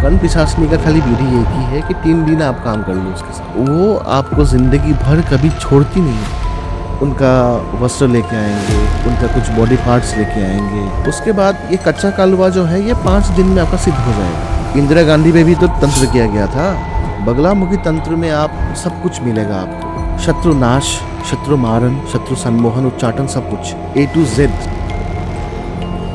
कर्ण पिशाचनी का खाली विधि एक ही है कि 3 दिन आप काम कर लो उसके साथ, वो आपको जिंदगी भर कभी छोड़ती नहीं है। उनका वस्त्र लेके आएंगे, उनका कुछ बॉडी पार्ट्स लेके आएंगे, उसके बाद ये कच्चा कालवा जो है ये 5 दिन में आपका सिद्ध हो जाएगा। इंदिरा गांधी पे भी तो तंत्र किया गया था, बगलामुखी तंत्र में आप सब कुछ मिलेगा आपको, शत्रु नाश, शत्रु मारन, शत्रु सम्मोहन, उच्चाटन, सब कुछ A to Z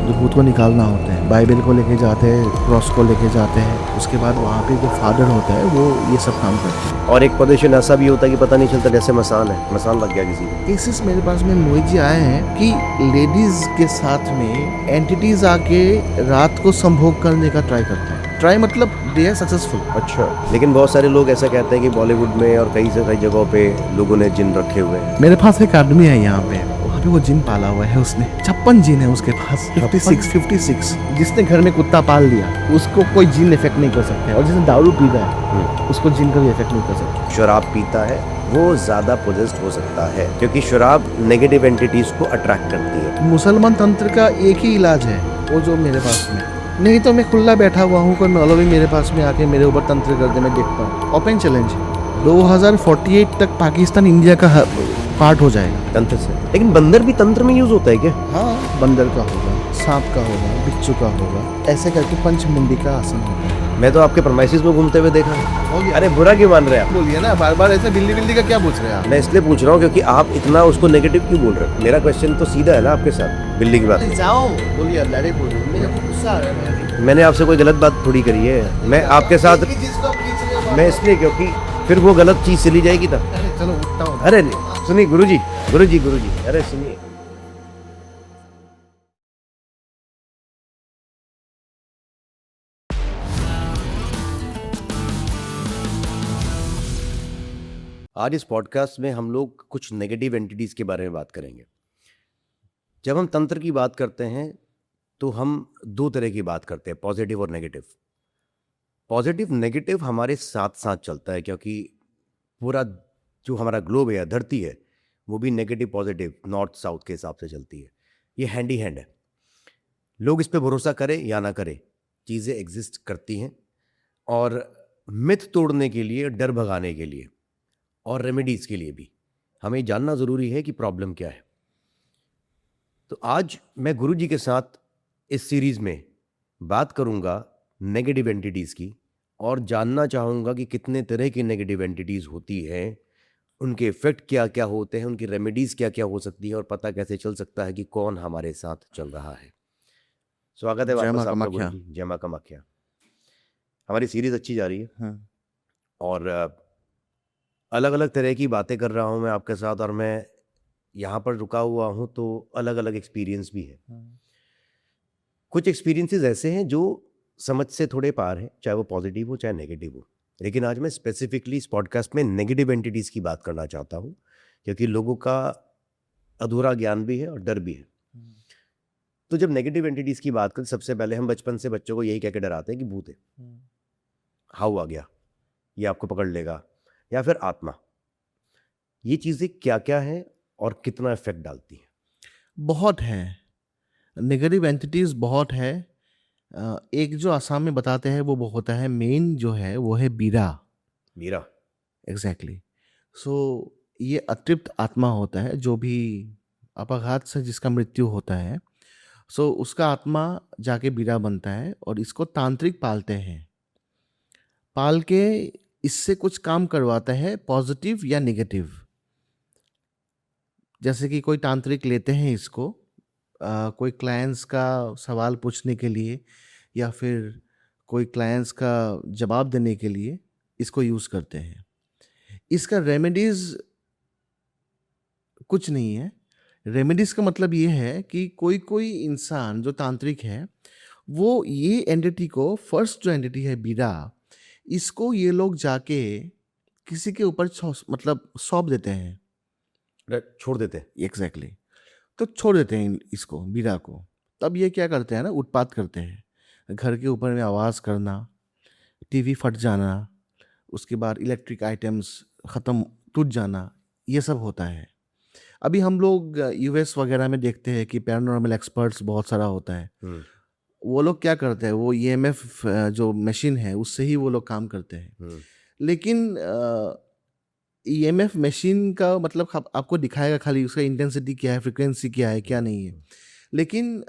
जो भूत को निकालना होता है। बाइबल को लेके जाते हैं, क्रॉस को लेके जाते हैं, उसके बाद वहाँ पे जो फादर होता है वो ये सब काम करते हैं। और एक पोजीशन ऐसा भी होता है कि पता नहीं चलता, जैसे मसान है, मसान लग गया किसी को। केसेस मेरे पास में मोहित जी आए हैं कि लेडीज के साथ में एंटिटीज आके रात को संभोग करने का ट्राई करते हैं। ट्राई मतलब दे आर सक्सेसफुल। अच्छा, लेकिन बहुत सारे लोग ऐसा कहते हैं कि बॉलीवुड में और कई जगहों पे लोगों ने जिन रखे हुए हैं। मेरे पास एक आदमी है यहाँ पे, वहाँ पे वो जिन पाला हुआ है उसने, 56 जिन है उसके पास, 56। जिसने घर में कुत्ता पाल लिया उसको कोई जिन इफेक्ट नहीं कर सकते, और जिसने दारू पीता है उसको जिन का भी इफेक्ट नहीं कर सकते। शराब पीता है वो ज्यादा पोजेस्ड हो सकता है, क्योंकि शराब नेगेटिव एंटिटीज को अट्रैक्ट करती है। मुसलमान तंत्र का एक ही इलाज है वो जो मेरे पास में, नहीं तो मैं खुला बैठा हुआ हूँ, कोई मौलवी मेरे पास में आके मेरे ऊपर तंत्र कर दे, मैं देखता हूँ। ओपन चैलेंज है, 2048 तक पाकिस्तान इंडिया का पार्ट हो जाएगा तंत्र से। लेकिन बंदर भी तंत्र में यूज होता है क्या? हाँ, बंदर का होगा, सांप का होगा, बिच्छू का होगा, ऐसे करके पंचमुंडी का आसन होगा। मैं तो आपके प्रमाइसिस में घूमते हुए देखा है। अरे बुरा क्यों मान रहे हैं आप? बोलिए ना, बार बार ऐसे बिल्ली का क्या पूछ रहे हैं आप? मैं इसलिए पूछ रहा हूँ क्योंकि आप इतना उसको नेगेटिव क्यों बोल रहे हो। मेरा क्वेश्चन तो सीधा है ना आपके साथ, बिल्ली की बात। जाओ, बोलिए, लड़े बोलिए, मेरे को गुस्सा आ रहा है। मैंने आपसे कोई गलत बात थोड़ी करी है, मैं आपके साथ, मैं इसलिए क्योंकि फिर वो गलत चीज चली जाएगी तब। चलो उठता हूँ। अरे सुनिए गुरुजी, अरे सुनिए, आज इस पॉडकास्ट में हम लोग कुछ नेगेटिव एंटिटीज के बारे में बात करेंगे। जब हम तंत्र की बात करते हैं तो हम 2 तरह की बात करते हैं, पॉजिटिव और नेगेटिव। पॉजिटिव नेगेटिव हमारे साथ साथ चलता है, क्योंकि पूरा जो हमारा ग्लोब है या धरती है वो भी नेगेटिव पॉजिटिव नॉर्थ साउथ के हिसाब से चलती है। ये हैंड ही हैंड है। लोग इस पे भरोसा करें या ना करें, चीज़ें एग्जिस्ट करती हैं, और मिथ तोड़ने के लिए, डर भगाने के लिए और रेमेडीज़ के लिए भी हमें जानना ज़रूरी है कि प्रॉब्लम क्या है। तो आज मैं गुरुजी के साथ इस सीरीज़ में बात करूंगा नेगेटिव एंटिटीज़ की, और जानना चाहूँगा कि कितने तरह की नेगेटिव एंटिटीज़ होती हैं, उनके इफ़ेक्ट क्या क्या होते हैं, उनकी रेमेडीज़ क्या क्या हो सकती है, और पता कैसे चल सकता है कि कौन हमारे साथ चल रहा है। स्वागत है वापस आपका गुरुजी। जय मां कामाख्या। हमारी सीरीज़ अच्छी जा रही है और अलग अलग तरह की बातें कर रहा हूँ मैं आपके साथ, और मैं यहाँ पर रुका हुआ हूँ तो अलग अलग एक्सपीरियंस भी है। कुछ एक्सपीरियंसेस ऐसे हैं जो समझ से थोड़े पार हैं, चाहे वो पॉजिटिव हो चाहे नेगेटिव हो। लेकिन आज मैं स्पेसिफिकली इस पॉडकास्ट में नेगेटिव एंटिटीज़ की बात करना चाहता हूँ, क्योंकि लोगों का अधूरा ज्ञान भी है और डर भी है। तो जब नेगेटिव एंटिटीज़ की बात करें, सबसे पहले हम बचपन से बच्चों को यही कह के डराते हैं कि भूत है, हाउ आ गया, ये आपको पकड़ लेगा, या फिर आत्मा। ये चीज़ें क्या क्या हैं और कितना इफेक्ट डालती हैं? बहुत है, नेगेटिव एंटिटीज बहुत है। एक जो आसाम में बताते हैं वो होता है, मेन जो है वो है बीरा। एग्जैक्टली। सो ये अतृप्त आत्मा होता है, जो भी अपघात से जिसका मृत्यु होता है, सो उसका आत्मा जाके बीरा बनता है, और इसको तांत्रिक पालते हैं। पाल के इससे कुछ काम करवाता है, पॉजिटिव या नेगेटिव। जैसे कि कोई तांत्रिक लेते हैं इसको कोई क्लाइंट्स का सवाल पूछने के लिए, या फिर कोई क्लाइंट्स का जवाब देने के लिए इसको यूज़ करते हैं। इसका रेमेडीज़ कुछ नहीं है। रेमेडीज़ का मतलब ये है कि कोई कोई इंसान जो तांत्रिक है, वो ये एंटिटी को, फर्स्ट जो एंटिटी है बीरा, इसको ये लोग जाके किसी के ऊपर मतलब सौंप देते हैं, छोड़ देते हैं। एग्जैक्टली। तो छोड़ देते हैं इसको, बीरा को। तब ये क्या करते हैं ना, उत्पात करते हैं, घर के ऊपर में आवाज़ करना, टीवी फट जाना, उसके बाद इलेक्ट्रिक आइटम्स ख़त्म, टूट जाना, ये सब होता है। अभी हम लोग यूएस वगैरह में देखते हैं कि पैरानॉर्मल एक्सपर्ट्स बहुत सारा होता है, वो लोग क्या करते हैं, वो ईएमएफ जो मशीन है उससे ही वो लोग काम करते हैं। लेकिन ईएमएफ मशीन का मतलब आपको दिखाएगा खाली उसका इंटेंसिटी क्या है, फ्रिक्वेंसी क्या है, क्या नहीं है। लेकिन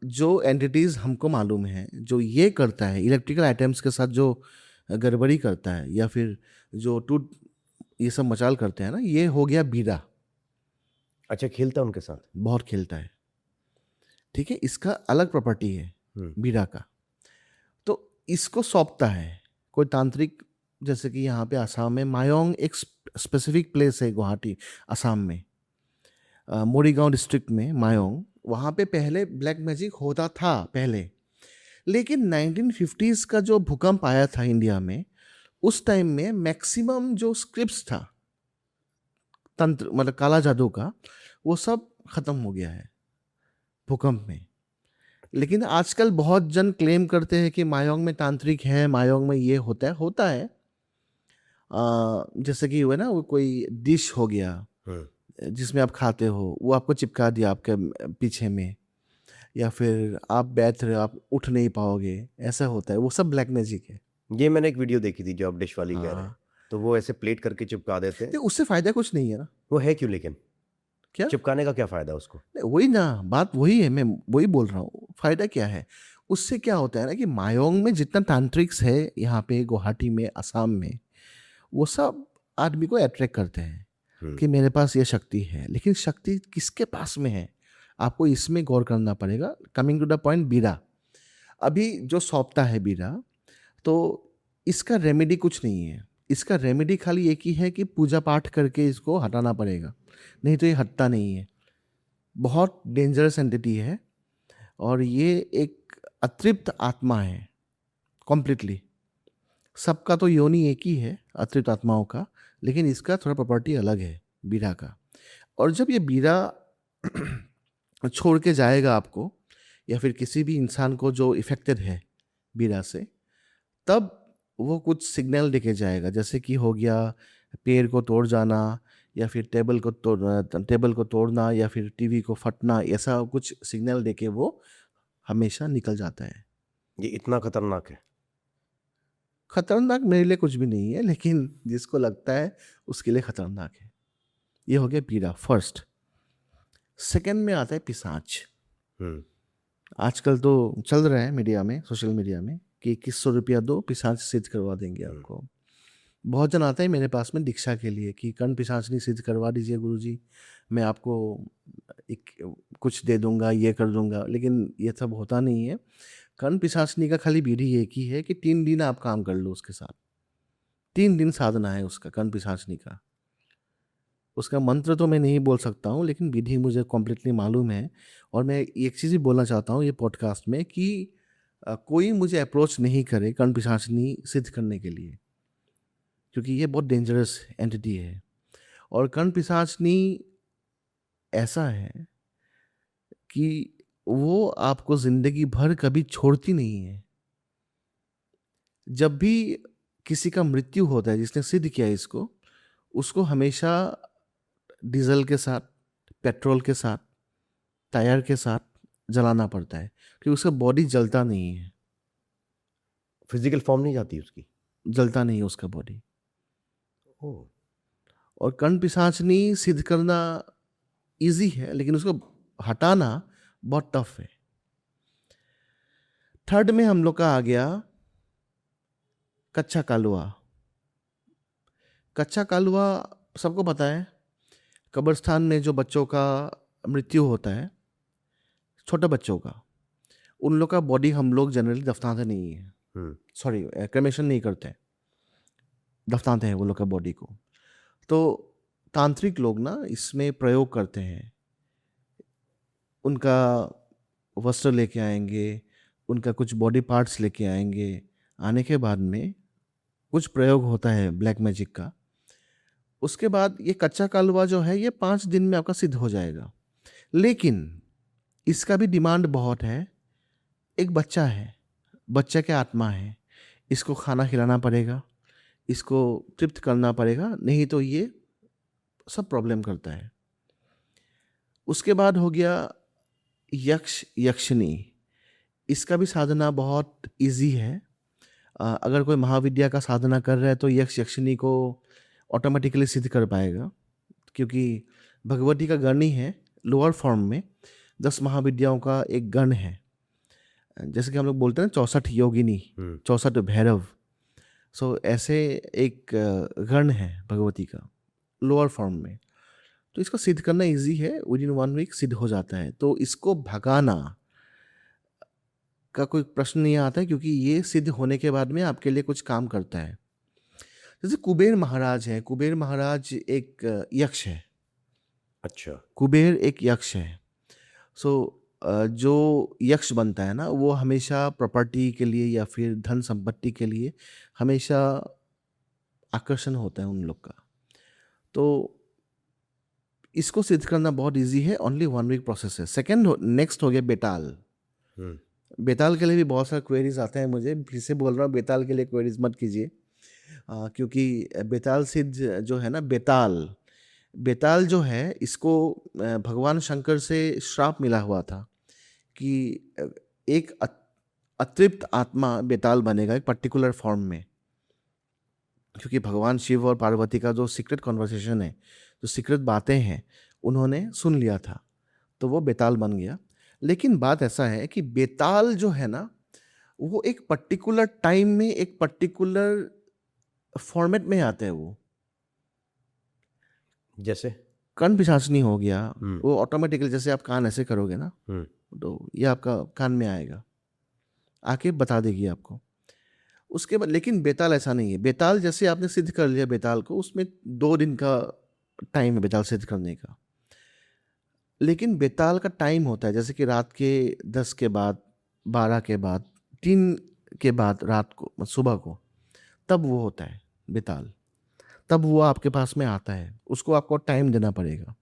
जो एंटिटीज़ हमको मालूम है, जो ये करता है इलेक्ट्रिकल आइटम्स के साथ, जो गड़बड़ी करता है या फिर जो टूट ये सब मचाल करते हैं ना, ये हो गया बीड़ा। अच्छा, खेलता उनके साथ? बहुत खेलता है, ठीक है। इसका अलग प्रॉपर्टी है बीड़ा का, तो इसको सौंपता है कोई तांत्रिक। जैसे कि यहाँ पे आसाम में मायोंग एक स्पेसिफिक प्लेस है, गुवाहाटी आसाम में, मोरीगांव डिस्ट्रिक्ट में मायोंग। वहाँ पे पहले ब्लैक मैजिक होता था पहले, लेकिन 1950s का जो भूकंप आया था इंडिया में, उस टाइम में मैक्सिमम जो स्क्रिप्ट्स था तंत्र मतलब काला जादू का, वो सब खत्म हो गया है भूकंप में। लेकिन आजकल बहुत जन क्लेम करते हैं कि मायोंग में तांत्रिक है, मायोंग में ये होता है। जैसे कि वो है ना, वो कोई डिश हो गया जिसमें आप खाते हो, वो आपको चिपका दिया आपके पीछे में, या फिर आप बैठ रहे हो, आप उठ नहीं पाओगे, ऐसा होता है। वो सब ब्लैक मैजिक है। ये मैंने एक वीडियो देखी थी जो आप डिश वाली कह रहे हैं, हाँ, तो वो ऐसे प्लेट करके चिपका देते हैं। तो उससे फायदा कुछ नहीं है ना। वो है क्यों लेकिन? क्या चिपकाने का क्या फायदा उसको? नहीं, वही ना बात, वही है, मैं वही बोल रहा हूँ। फायदा क्या है उससे? क्या होता है ना कि मायोंग में जितना तांत्रिक्स है यहाँ पे गुवाहाटी में, असम में, वो सब आदमी को अट्रैक्ट करते हैं कि मेरे पास ये शक्ति है। लेकिन शक्ति किसके पास में है, आपको इसमें गौर करना पड़ेगा। कमिंग टू द पॉइंट, बीड़ा अभी जो सौंपता है बीड़ा, तो इसका रेमेडी कुछ नहीं है। इसका रेमेडी खाली एक ही है कि पूजा पाठ करके इसको हटाना पड़ेगा, नहीं तो ये हटता नहीं है। बहुत डेंजरस एंटिटी है, और ये एक अतृप्त आत्मा है कॉम्प्लीटली। सबका तो योनि एक ही है अतृप्त आत्माओं का, लेकिन इसका थोड़ा प्रॉपर्टी अलग है बीड़ा का। और जब ये बीड़ा छोड़ के जाएगा आपको, या फिर किसी भी इंसान को जो इफेक्टेड है बीड़ा से, तब वो कुछ सिग्नल देके जाएगा। जैसे कि हो गया पेड़ को तोड़ जाना, या फिर टेबल को तोड़ना, या फिर टीवी को फटना, ऐसा कुछ सिग्नल देके वो हमेशा निकल जाता है। ये इतना खतरनाक है? खतरनाक मेरे लिए कुछ भी नहीं है, लेकिन जिसको लगता है उसके लिए खतरनाक है। ये हो गया बीड़ा फर्स्ट। सेकंड में आता है पिशाच। आजकल तो चल रहा है मीडिया में, सोशल मीडिया में, कि 2100 रुपया दो, पिशाच सिद्ध करवा देंगे आपको। बहुत जन आते हैं मेरे पास में दीक्षा के लिए कि कर्ण पिशाचनी सिद्ध करवा दीजिए गुरुजी, मैं आपको एक कुछ दे दूंगा, ये कर दूंगा। लेकिन ये सब होता नहीं है। कर्ण पिशाचनी का खाली विधि एक ही है कि 3 दिन आप काम कर लो उसके साथ। 3 दिन साधना है उसका, कर्ण पिशाचनी का। उसका मंत्र तो मैं नहीं बोल सकता हूँ, लेकिन विधि मुझे कॉम्प्लीटली मालूम है। और मैं एक चीज़ ही बोलना चाहता हूँ ये पॉडकास्ट में कि कोई मुझे अप्रोच नहीं करे कर्ण पिशाचनी सिद्ध करने के लिए, क्योंकि ये बहुत डेंजरस एंटिटी है। और कर्ण पिशाचनी ऐसा है कि वो आपको ज़िंदगी भर कभी छोड़ती नहीं है। जब भी किसी का मृत्यु होता है जिसने सिद्ध किया इसको, उसको हमेशा डीजल के साथ, पेट्रोल के साथ, टायर के साथ जलाना पड़ता है, क्योंकि उसका बॉडी जलता नहीं है। फिजिकल फॉर्म नहीं जाती उसकी? जलता नहीं है उसका बॉडी। ओह। और कर्ण पिशाचनी सिद्ध करना इजी है, लेकिन उसको हटाना बहुत टफ है। थर्ड में हम लोग का आ गया कच्चा कालुआ। कच्चा कालुआ सबको पता है, कब्रिस्तान में जो बच्चों का मृत्यु होता है, छोटे बच्चों का, उन लोग का बॉडी हम लोग जनरली दफनाते नहीं है, सॉरी क्रेमेशन नहीं करते, दफनाते हैं वो लोग का बॉडी को। तो तांत्रिक लोग ना इसमें प्रयोग करते हैं। उनका वस्त्र लेके आएंगे, उनका कुछ बॉडी पार्ट्स लेके आएंगे। आने के बाद में कुछ प्रयोग होता है ब्लैक मैजिक का। उसके बाद ये कच्चा कालवा जो है ये 5 दिन में आपका सिद्ध हो जाएगा। लेकिन इसका भी डिमांड बहुत है। एक बच्चा है, बच्चा के आत्मा है, इसको खाना खिलाना पड़ेगा, इसको तृप्त करना पड़ेगा, नहीं तो ये सब प्रॉब्लम करता है। उसके बाद हो गया यक्ष यक्षिनी। इसका भी साधना बहुत इजी है। अगर कोई महाविद्या का साधना कर रहा है तो यक्ष यक्षिनी को ऑटोमेटिकली सिद्ध कर पाएगा, क्योंकि भगवती का गण ही है लोअर फॉर्म में। 10 महाविद्याओं का एक गण है, जैसे कि हम लोग बोलते हैं 64 योगिनी, 64 भैरव। सो ऐसे एक गण है भगवती का लोअर फॉर्म में। तो इसको सिद्ध करना इजी है, विद इन 1 वीक सिद्ध हो जाता है। तो इसको भगाना का कोई प्रश्न नहीं आता है, क्योंकि ये सिद्ध होने के बाद में आपके लिए कुछ काम करता है। जैसे कुबेर महाराज है, कुबेर महाराज एक यक्ष है। अच्छा। कुबेर एक यक्ष है। सो जो यक्ष बनता है ना, वो हमेशा प्रॉपर्टी के लिए या फिर धन संपत्ति के लिए हमेशा आकर्षण होता है उन लोग का। तो इसको सिद्ध करना बहुत इजी है, ओनली 1 वीक प्रोसेस है। सेकंड नेक्स्ट हो गया बेताल। हम्म, बेताल के लिए भी बहुत सारे क्वेरीज आते हैं मुझे, फिर से बोल रहा हूँ, बेताल के लिए क्वेरीज मत कीजिए। क्योंकि बेताल सिद्ध जो है ना, बेताल बेताल जो है, इसको भगवान शंकर से श्राप मिला हुआ था कि एक अतृप्त आत्मा बेताल बनेगा एक पर्टिकुलर फॉर्म में। क्योंकि भगवान शिव और पार्वती का जो सीक्रेट कॉन्वर्सेशन है, जो सीक्रेट बातें हैं, उन्होंने सुन लिया था, तो वो बेताल बन गया। लेकिन बात ऐसा है कि बेताल जो है ना, वो एक पर्टिकुलर टाइम में एक पर्टिकुलर फॉर्मेट में आते हैं। वो जैसे कान पिशाचनी हो गया, हम्म, वो ऑटोमेटिकली जैसे आप कान ऐसे करोगे ना, हम्म, तो ये आपका कान में आएगा, आके बता देगी आपको। उसके बाद लेकिन बेताल ऐसा नहीं है। बेताल जैसे आपने सिद्ध कर लिया बेताल को, उसमें 2 दिन का टाइम है बेताल सिद्ध करने का। लेकिन बेताल का टाइम होता है, जैसे कि रात के 10 के बाद, 12 के बाद, 3 के बाद, रात को सुबह को, तब वो होता है बेताल। तब वो आपके पास में आता है, उसको आपको टाइम देना पड़ेगा।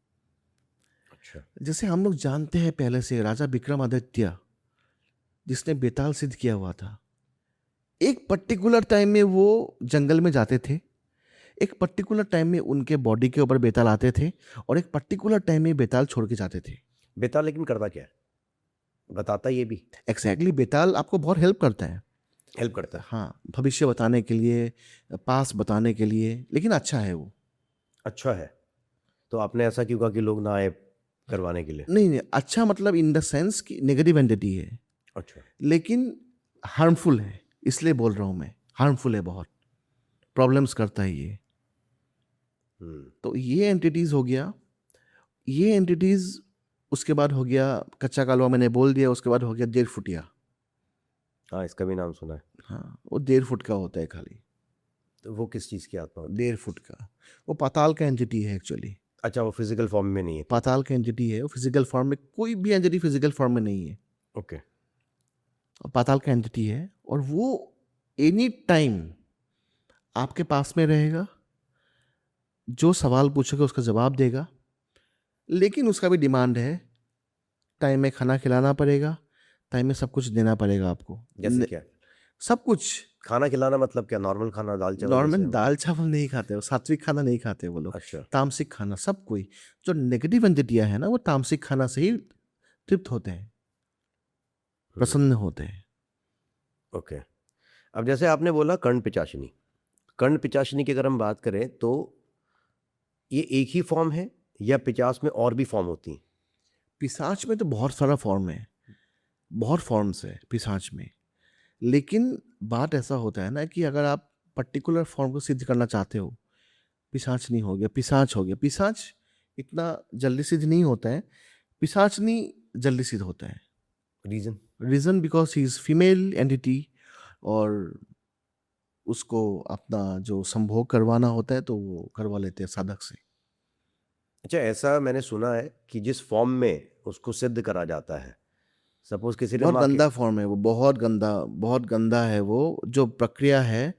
अच्छा, जैसे हम लोग जानते हैं पहले से, राजा विक्रमादित्य जिसने बेताल सिद्ध किया हुआ था, एक पर्टिकुलर टाइम में वो जंगल में जाते थे, एक पर्टिकुलर टाइम में उनके बॉडी के ऊपर बेताल आते थे, और एक पर्टिकुलर टाइम में बेताल छोड़ के जाते थे। बेताल लेकिन करता क्या है, बताता ये भी एग्जैक्टली बेताल आपको बहुत हेल्प करता है। हेल्प करता है। हाँ, भविष्य बताने के लिए, पास बताने के लिए, लेकिन अच्छा है वो। अच्छा है, तो आपने ऐसा क्यों कहा कि लोग ना आए करवाने के लिए? नहीं नहीं, अच्छा मतलब इन द सेंस कि नेगेटिव एंटिटी है, अच्छा, लेकिन हार्मफुल है, इसलिए बोल रहा हूँ मैं, हार्मफुल है, बहुत प्रॉब्लम्स करता है ये। तो ये एंटिटीज हो गया, ये एंटिटीज। उसके बाद हो गया कच्चा कालवा, मैंने बोल दिया। उसके बाद हो गया 1.5 फुटिया। हाँ, इसका भी नाम सुना है। हाँ, वो 1.5 फुट का होता है खाली, तो वो किस चीज़ की आत्मा होती 1.5 फुट का। वो पाताल का एंटिटी है एक्चुअली। है? अच्छा, वो फिजिकल फॉर्म में नहीं है। पाताल का एंटिटी है, वो फिजिकल फॉर्म में, कोई भी एंटिटी फिजिकल फॉर्म में नहीं है। ओके। और पाताल का एंटिटी है, और वो एनी टाइम आपके पास में रहेगा, जो सवाल पूछोगे उसका जवाब देगा। लेकिन उसका भी डिमांड है, टाइम में खाना खिलाना पड़ेगा, टाइम में सब कुछ देना पड़ेगा आपको। जैसे क्या? सब कुछ। खाना खिलाना मतलब क्या? नॉर्मल खाना, दाल चावल नॉर्मल जैसे? दाल चावल नहीं खाते, वो सात्विक खाना नहीं खाते वो लोग। अच्छा, तामसिक खाना, सब कोई जो नेगेटिव एंटिटियां है ना, वो तामसिक खाना से ही तृप्त होते हैं, प्रसन्न होते हैं। ओके। अब जैसे आपने बोला कर्ण पिचाशिनी, कर्ण पिचाशिनी की अगर हम बात करें तो ये एक ही फॉर्म है या पिचास में और भी फॉर्म होती हैं? पिशाच में तो बहुत सारा फॉर्म है, बहुत फॉर्म्स है पिशाच में। लेकिन बात ऐसा होता है ना कि अगर आप पर्टिकुलर फॉर्म को सिद्ध करना चाहते हो, पिशाच नहीं हो गया, पिशाच हो गया। पिशाच इतना जल्दी सिद्ध नहीं होता है, पिशाच नहीं जल्दी सिद्ध होता है। Reason? Reason because he is female entity, और उसको अपना जो संभोग करवाना होता है तो वो करवा लेते हैं साधक से। अच्छा, ऐसा मैंने सुना है कि जिस फॉर्म में उसको सिद्ध करा जाता है, सपोज किसी ने बहुत माँ के गंदा फॉर्म है वो, बहुत गंदा है वो जो प्रक्रिया है।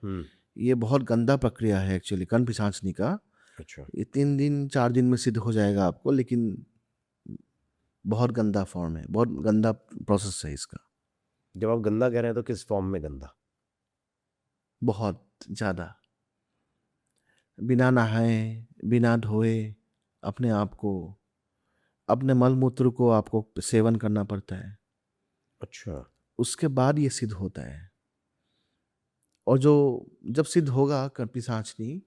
ये बहुत गंदा प्रक्रिया है एक्चुअली, कर्ण पिशाचनी का। अच्छा, ये 3 दिन 4 दिन में सिद्ध हो जाएगा आपको, लेकिन बहुत गंदा फॉर्म है, बहुत गंदा प्रोसेस है इसका। जब आप गंदा कह रहे हैं तो किस फॉर्म में गंदा? बहुत ज़्यादा। बिना नहाए, बिना धोए, अपने आप को, अपने मल मूत्र को आपको सेवन करना पड़ता है। अच्छा, उसके बाद ये सिद्ध होता है। और जो जब सिद्ध होगा पिशाचनी,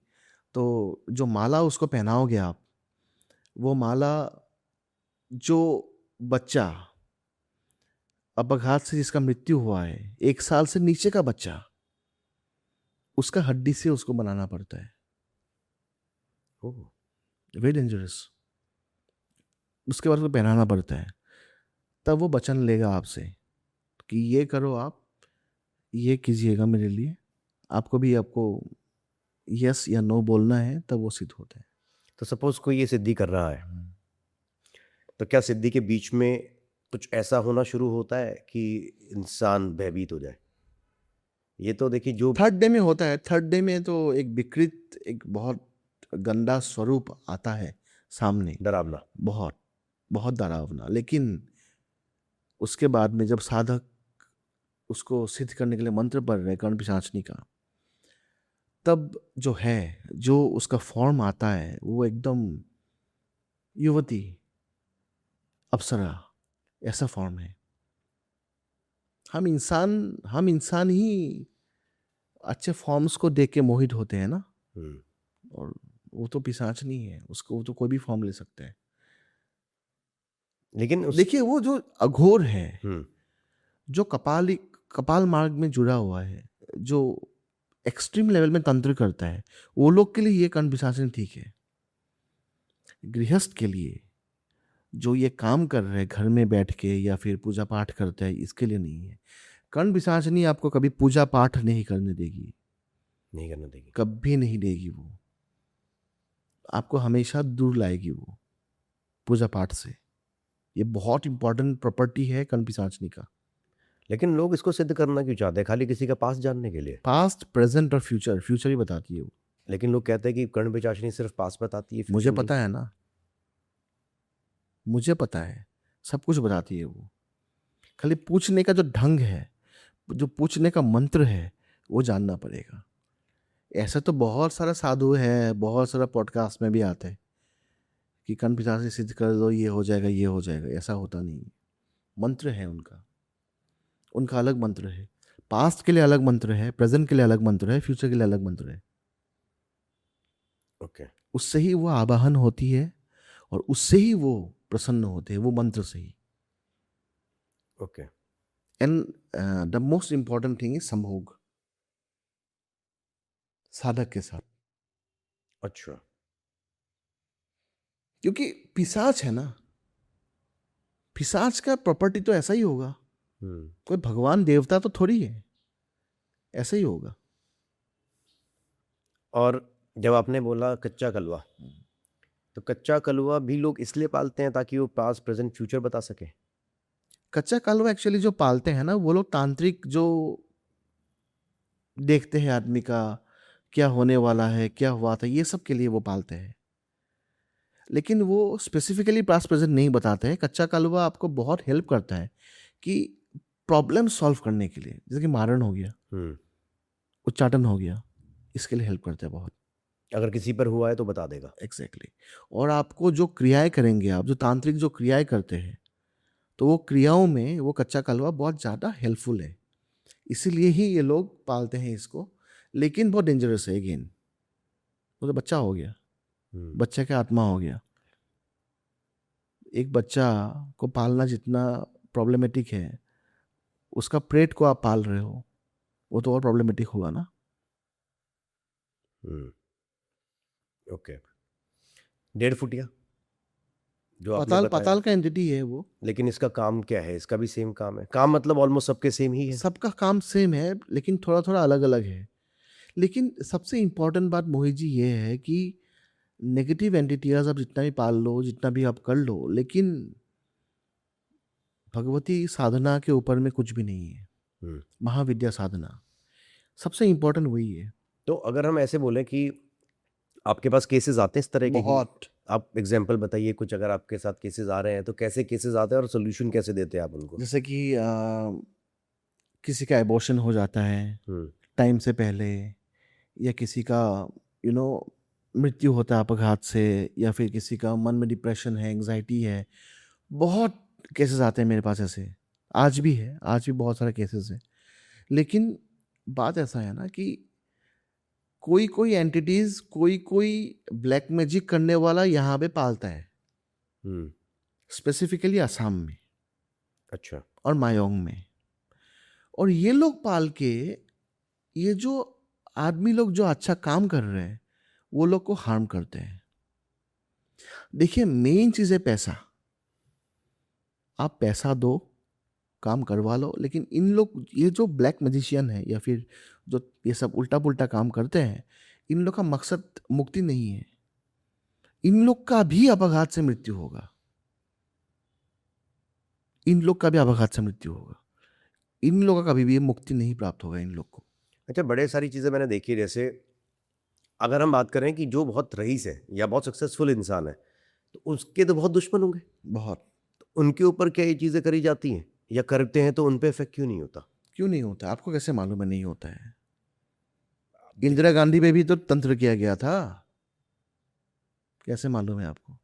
तो जो माला उसको पहनाओगे आप, वो माला जो बच्चा अपघात से जिसका मृत्यु हुआ है, 1 साल से नीचे का बच्चा, उसका हड्डी से उसको बनाना पड़ता है। ओह, वेरी डेंजरस। उसके बाद उसको पहनाना पड़ता है, तब वो वचन लेगा आपसे कि ये करो, आप ये कीजिएगा मेरे लिए। आपको यस या नो बोलना है, तब वो सिद्ध होता है। तो सपोज कोई ये सिद्धि कर रहा है, तो क्या सिद्धि के बीच में कुछ ऐसा होना शुरू होता है कि इंसान भयभीत हो जाए? ये तो देखिए जो थर्ड डे में होता है। थर्ड डे में तो एक विकृत, एक बहुत गंदा स्वरूप आता है सामने, डरावना, बहुत बहुत डरावना। लेकिन उसके बाद में जब साधक उसको सिद्ध करने के लिए मंत्र पढ़ रहे कर्ण पिशाचनी का, तब जो उसका फॉर्म आता है, वो एकदम युवती, अप्सरा, ऐसा फॉर्म है। हम इंसान ही अच्छे फॉर्म्स को देख के मोहित होते हैं ना। और वो तो पिशाच नहीं है, उसको वो तो कोई भी फॉर्म ले सकता है। लेकिन देखिए, वो जो अघोर है, हम्म, जो कपाल मार्ग में जुड़ा हुआ है, जो एक्सट्रीम लेवल में तंत्र करता है, वो लोग के लिए ये कर्ण पिशाचनी ठीक है। गृहस्थ के लिए जो ये काम कर रहे हैं घर में बैठ के या फिर पूजा पाठ करता है, इसके लिए नहीं है। कर्ण पिशाचनी आपको कभी पूजा पाठ नहीं करने देगी, नहीं करना देगी, कभी नहीं देगी। वो आपको हमेशा दूर लाएगी वो पूजा पाठ से। ये बहुत इंपॉर्टेंट प्रॉपर्टी है कर्ण पिशाचनी का। लेकिन लोग इसको सिद्ध करना क्यों चाहते हैं? खाली किसी का पास जानने के लिए? पास्ट, प्रेजेंट और फ्यूचर, फ्यूचर ही बताती है वो। लेकिन लोग कहते हैं कि कर्ण पिशाचनी सिर्फ पास बताती है, मुझे future पता है ना, मुझे पता है, सब कुछ बताती है वो। खाली पूछने का जो ढंग है, जो पूछने का मंत्र है, वो जानना पड़ेगा। ऐसा तो बहुत सारा साधु है, बहुत सारा पॉडकास्ट में भी आते हैं कि कर्ण पिशाचनी सिद्ध कर दो, ये हो जाएगा, ये हो जाएगा। ऐसा होता नहीं है। मंत्र है उनका, उनका अलग मंत्र है। पास्ट के लिए अलग मंत्र है, प्रेजेंट के लिए अलग मंत्र है, फ्यूचर के लिए अलग मंत्र है। ओके, उससे ही वो आवाहन होती है और उससे ही वो प्रसन्न होते हैं, वो मंत्र से ही। Okay, and the most important thing is sambhog, साधक के साथ। अच्छा, क्योंकि पिशाच है ना, पिशाच का प्रॉपर्टी तो ऐसा ही होगा। कोई भगवान देवता तो थोड़ी है, ऐसा ही होगा। और जब आपने बोला कच्चा कलवा, तो कच्चा कलवा भी लोग इसलिए पालते हैं ताकि वो पास प्रेजेंट फ्यूचर बता सके? कच्चा कालवा एक्चुअली जो पालते हैं ना, वो लोग तांत्रिक जो देखते हैं आदमी का क्या होने वाला है, क्या हुआ था, ये सब के लिए वो पालते हैं। लेकिन वो स्पेसिफिकली पास्ट प्रेजेंट नहीं बताते हैं। कच्चा कालवा आपको बहुत हेल्प करता है कि प्रॉब्लम सॉल्व करने के लिए, जैसे कि मारण हो गया, उच्चाटन हो गया, इसके लिए हेल्प करता है बहुत। अगर किसी पर हुआ है तो बता देगा। एग्जैक्टली। और आपको जो क्रियाएं करेंगे आप, जो तांत्रिक जो क्रियाएं करते हैं, तो वो क्रियाओं में वो कच्चा कालवा बहुत ज़्यादा हेल्पफुल है। इसीलिए ही ये लोग पालते हैं इसको। लेकिन बहुत डेंजरस है। अगेन, वो तो बच्चा हो गया, बच्चे का आत्मा हो गया। एक बच्चा को पालना जितना प्रॉब्लमेटिक है, उसका प्रेट को आप पाल रहे हो, वो तो और प्रॉब्लमेटिक होगा ना। ओके, 1.5 फुटिया जो आपने पाताल, बताया, पाताल का एंटिटी है वो। लेकिन इसका काम क्या है? इसका भी सेम काम है? काम मतलब ऑलमोस्ट सबके सेम ही है। सबका काम सेम है, लेकिन थोड़ा थोड़ा अलग अलग है। लेकिन सबसे इंपॉर्टेंट बात मोहित जी ये है कि नेगेटिव एंटिटीज आप जितना भी पाल लो, जितना भी आप कर लो, लेकिन भगवती साधना के ऊपर में कुछ भी नहीं है। महाविद्या साधना सबसे इंपॉर्टेंट वही है। तो अगर हम ऐसे बोलें कि आपके पास केसेस आते हैं इस तरह के कि बहुत। आप एग्जांपल बताइए कुछ, अगर आपके साथ केसेस आ रहे हैं तो कैसे केसेस आते हैं और सोल्यूशन कैसे देते हैं आप उनको? जैसे कि किसी का एबॉर्शन हो जाता है टाइम से पहले, या किसी का मृत्यु होता है अपघात से, या फिर किसी का मन में डिप्रेशन है, एंग्जाइटी है। बहुत केसेस आते हैं मेरे पास ऐसे। आज भी है, आज भी बहुत सारे केसेस हैं। लेकिन बात ऐसा है ना कि कोई कोई एंटिटीज, कोई कोई ब्लैक मैजिक करने वाला यहाँ पे पालता है, हम्म। स्पेसिफिकली असम में अच्छा। और मायोंग में। और ये लोग पाल के, ये जो आदमी लोग जो अच्छा काम कर रहे हैं वो लोग को हार्म करते हैं। देखिए, मेन चीज है पैसा। आप पैसा दो, काम करवा लो। लेकिन इन लोग, ये जो ब्लैक मैजिशियन है या फिर जो ये सब उल्टा पुल्टा काम करते हैं, इन लोग का मकसद मुक्ति नहीं है। इन लोग का भी अपघात से मृत्यु होगा, इन लोग का भी अपघात से मृत्यु होगा। इन लोगों का कभी भी मुक्ति नहीं प्राप्त होगा इन लोग को। अच्छा, बड़े सारी चीज़ें मैंने देखी, जैसे अगर हम बात करें कि जो बहुत रईस है या बहुत सक्सेसफुल इंसान है, तो उसके तो बहुत दुश्मन होंगे। बहुत। तो उनके ऊपर क्या ये चीज़ें करी जाती हैं या करते हैं, तो उन पे इफेक्ट क्यों नहीं होता? क्यों नहीं होता? आपको कैसे मालूम है नहीं होता है? इंदिरा गांधी पे भी तो तंत्र किया गया था। कैसे मालूम है आपको?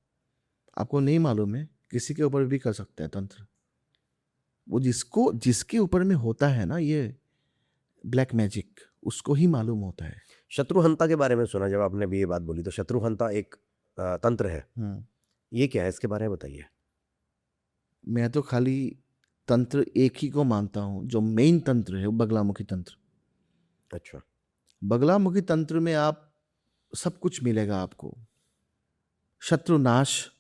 आपको नहीं मालूम है? किसी के ऊपर भी कर सकते हैं तंत्र। वो जिसको, जिसके ऊपर में होता है ना ये ब्लैक मैजिक, उसको ही मालूम होता है। शत्रुहंता के बारे में सुना, जब आपने भी ये बात बोली, तो शत्रुहंता एक तंत्र है, ये क्या है, इसके बारे में बताइए। मैं तो खाली तंत्र एक ही को मानता हूँ, जो मेन तंत्र है वो बगलामुखी तंत्र। अच्छा। बगलामुखी तंत्र में आप सब कुछ मिलेगा आपको। शत्रु नाश,